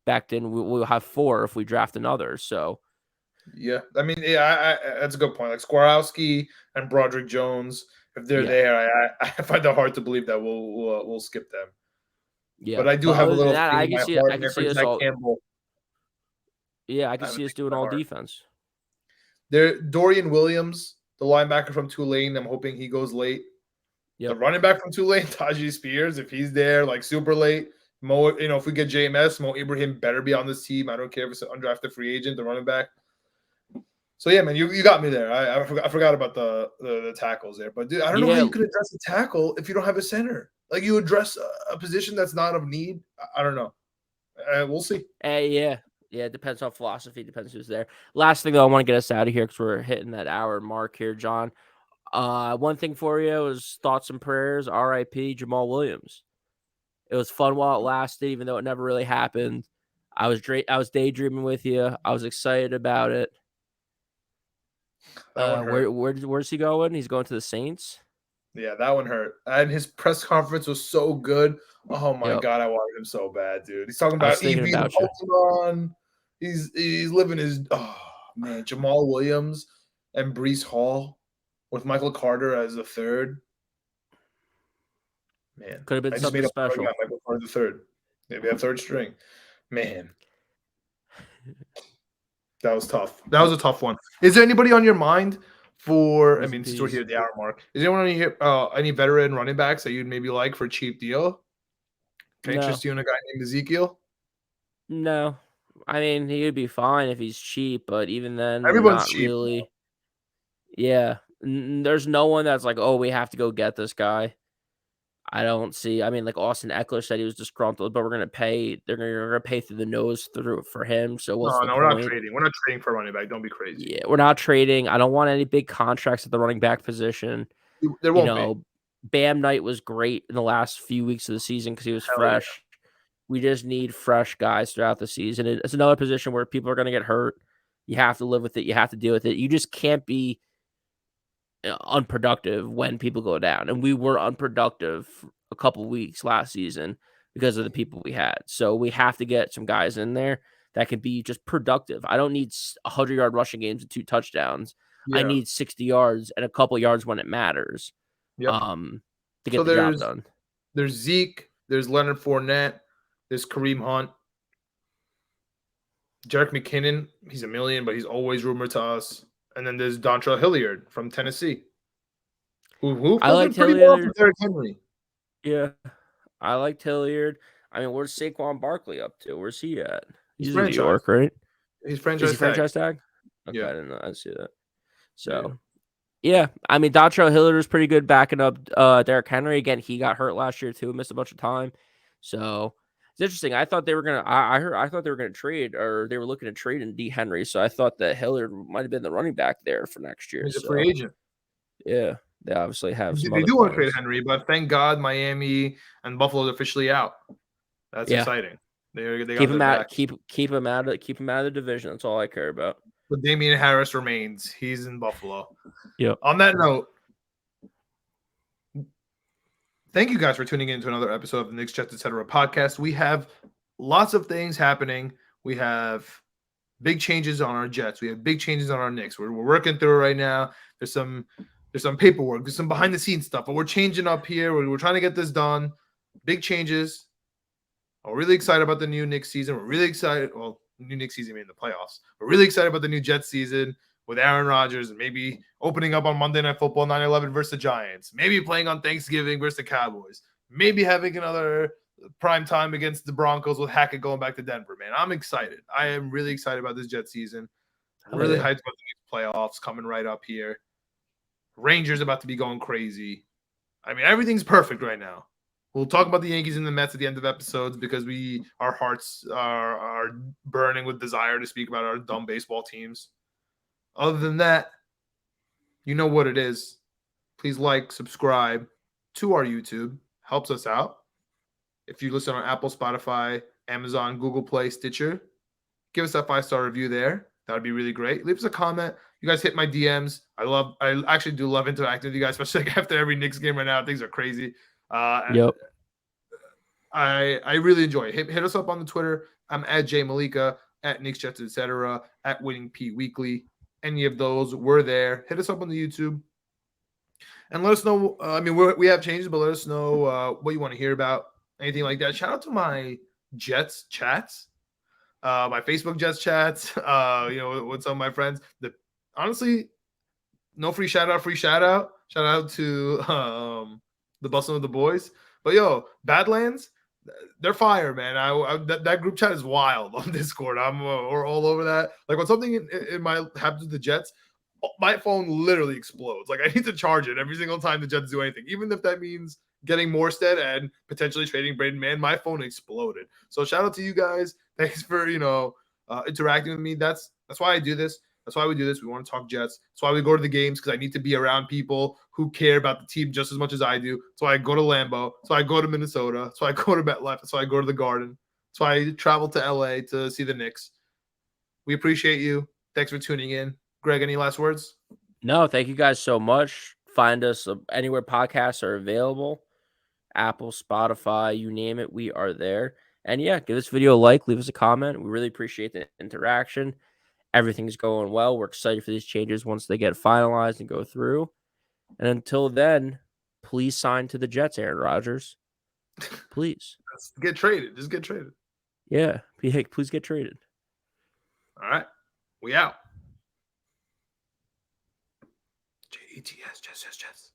Becton, we'll have 4 if we draft another. So, I mean, that's a good point. Like Skorowski and Broderick Jones, if they're there, I find it hard to believe that we'll skip them. Yeah, but I do have a little feeling I can see us all. Campbell. Yeah, I can see us doing all defense. There, Dorian Williams, the linebacker from Tulane. I'm hoping he goes late. Yep. The running back from Tulane, Tajee Spears, if he's there, like super late. If we get JMS, Mo Ibrahim better be on this team. I don't care if it's an undrafted free agent, the running back. So yeah, man, you got me there. I forgot about the tackles there, but dude, I don't know how you could address a tackle if you don't have a center. Like you address a position that's not of need. I don't know. We'll see. Yeah, it depends on philosophy. Depends who's there. Last thing though, I want to get us out of here because we're hitting that hour mark here, John. One thing for you is thoughts and prayers. R.I.P. Jamal Williams. It was fun while it lasted, even though it never really happened. I was daydreaming with you. I was excited about it. Where's he going? He's going to the Saints. Yeah, that one hurt. And his press conference was so good. Oh my God, I wanted him so bad, dude. He's talking about EV Pokemon. He's living his Jamal Williams and Breece Hall with Michael Carter as the third. Man, could have been something special. Michael Carter the third. Maybe a third string. Man. That was tough. That was a tough one. Is there anybody on your mind since we're here at the hour mark, is anyone on here, any veteran running backs that you'd maybe like for a cheap deal? Can I interest you in a guy named Ezekiel? No. I mean, he would be fine if he's cheap, but even then, everyone's cheap. Really. Yeah. There's no one that's like, oh, we have to go get this guy. I don't see. I mean, like Austin Eckler said he was disgruntled, but we're gonna pay. They're gonna pay through the nose for him. So we're not trading. We're not trading for a running back. Don't be crazy. Yeah, we're not trading. I don't want any big contracts at the running back position. There won't be. Bam Knight was great in the last few weeks of the season because he was fresh. Yeah. We just need fresh guys throughout the season. It's another position where people are gonna get hurt. You have to live with it. You have to deal with it. You just can't be unproductive when people go down, and we were unproductive a couple weeks last season because of the people we had. So we have to get some guys in there that can be just productive. I don't need 100-yard rushing games and 2 touchdowns. Yeah. I need 60 yards and a couple yards when it matters. Yep. To get the job done. There's Zeke, there's Leonard Fournette, there's Kareem Hunt, Jerick McKinnon. He's $1 million, but he's always rumored to us. And then there's Dontrell Hilliard from Tennessee. Who I like pretty well for Derrick Henry. Yeah, I like Hilliard. I mean, where's Saquon Barkley up to? Where's he at? He's in New York, right? He's Is franchise he tag. franchise tag? Okay, Yeah. I didn't know. I didn't see that. Yeah. So, yeah, I mean, Dontrell Hilliard is pretty good backing up Derrick Henry. Again, he got hurt last year too, missed a bunch of time. So it's interesting. I thought they were gonna. I thought they were gonna trade, or they were looking to trade in D Henry. So I thought that Hilliard might have been the running back there for next year. He's a So free agent. yeah, they obviously have some They other do want to trade plans. Henry, but thank God Miami and Buffalo is officially out. That's Yeah. exciting. They Keep got him their out. back. Keep him out of the division. That's all I care about. But Damian Harris remains. He's in Buffalo. Yep. On that note, thank you guys for tuning in to another episode of the Knicks, Jets, Etc. podcast. We have lots of things happening. We have big changes on our Jets. We have big changes on our Knicks. We're working through it right now. There's some paperwork. There's some behind the scenes stuff, but we're changing up here. We're trying to get this done. Big changes. We're really excited about the new Knicks season. We're really excited. Well, new Knicks season in the playoffs. We're really excited about the new Jets season with Aaron Rodgers and maybe opening up on Monday Night Football 9/11 versus the Giants. Maybe playing on Thanksgiving versus the Cowboys. Maybe having another prime time against the Broncos with Hackett going back to Denver, man. I'm excited. I am really excited about this Jets season. I'm really hyped about the playoffs coming right up here. Rangers about to be going crazy. I mean, everything's perfect right now. We'll talk about the Yankees and the Mets at the end of episodes because our hearts are burning with desire to speak about our dumb baseball teams. Other than that, you know what it is. Please like, subscribe to our YouTube. Helps us out. If you listen on Apple, Spotify, Amazon, Google Play, Stitcher, give us that 5-star review there. That would be really great. Leave us a comment. You guys hit my DMs. I actually do love interacting with you guys, especially after every Knicks game right now. Things are crazy. Yep. I really enjoy it. Hit us up on the Twitter. I'm at J Meleka, at Knicks Jets, etc., at Winning P Weekly. Any of those, we're there. Hit us up on the YouTube. And let us know. I mean, we have changes, but let us know what you want to hear about. Anything like that. Shout out to my Jets chats. My Facebook Jets chats, with some of my friends. Honestly, no free shout out. Shout out to the Bustin' with the Boys. But yo, Badlands, they're fire, man. That group chat is wild on Discord. We're all over that. Like when something in my happens with the Jets, my phone literally explodes. Like I need to charge it every single time the Jets do anything, even if that means getting Morstead and potentially trading Braden Mann. My phone exploded. So shout out to you guys. Thanks for interacting with me. That's why I do this. That's why we do this. We want to talk Jets. That's why we go to the games, because I need to be around people who care about the team just as much as I do. That's why I go to Lambeau. That's why I go to Minnesota. That's why I go to MetLife. That's why I go to the Garden. That's why I travel to LA to see the Knicks. We appreciate you. Thanks for tuning in. Greg, any last words? No, thank you guys so much. Find us anywhere podcasts are available. Apple, Spotify, you name it, we are there. And yeah, give this video a like, leave us a comment. We really appreciate the interaction. Everything's going well. We're excited for these changes once they get finalized and go through. And until then, please sign to the Jets, Aaron Rodgers. Please. Get traded. Just get traded. Yeah. Please get traded. All right. We out. Jets.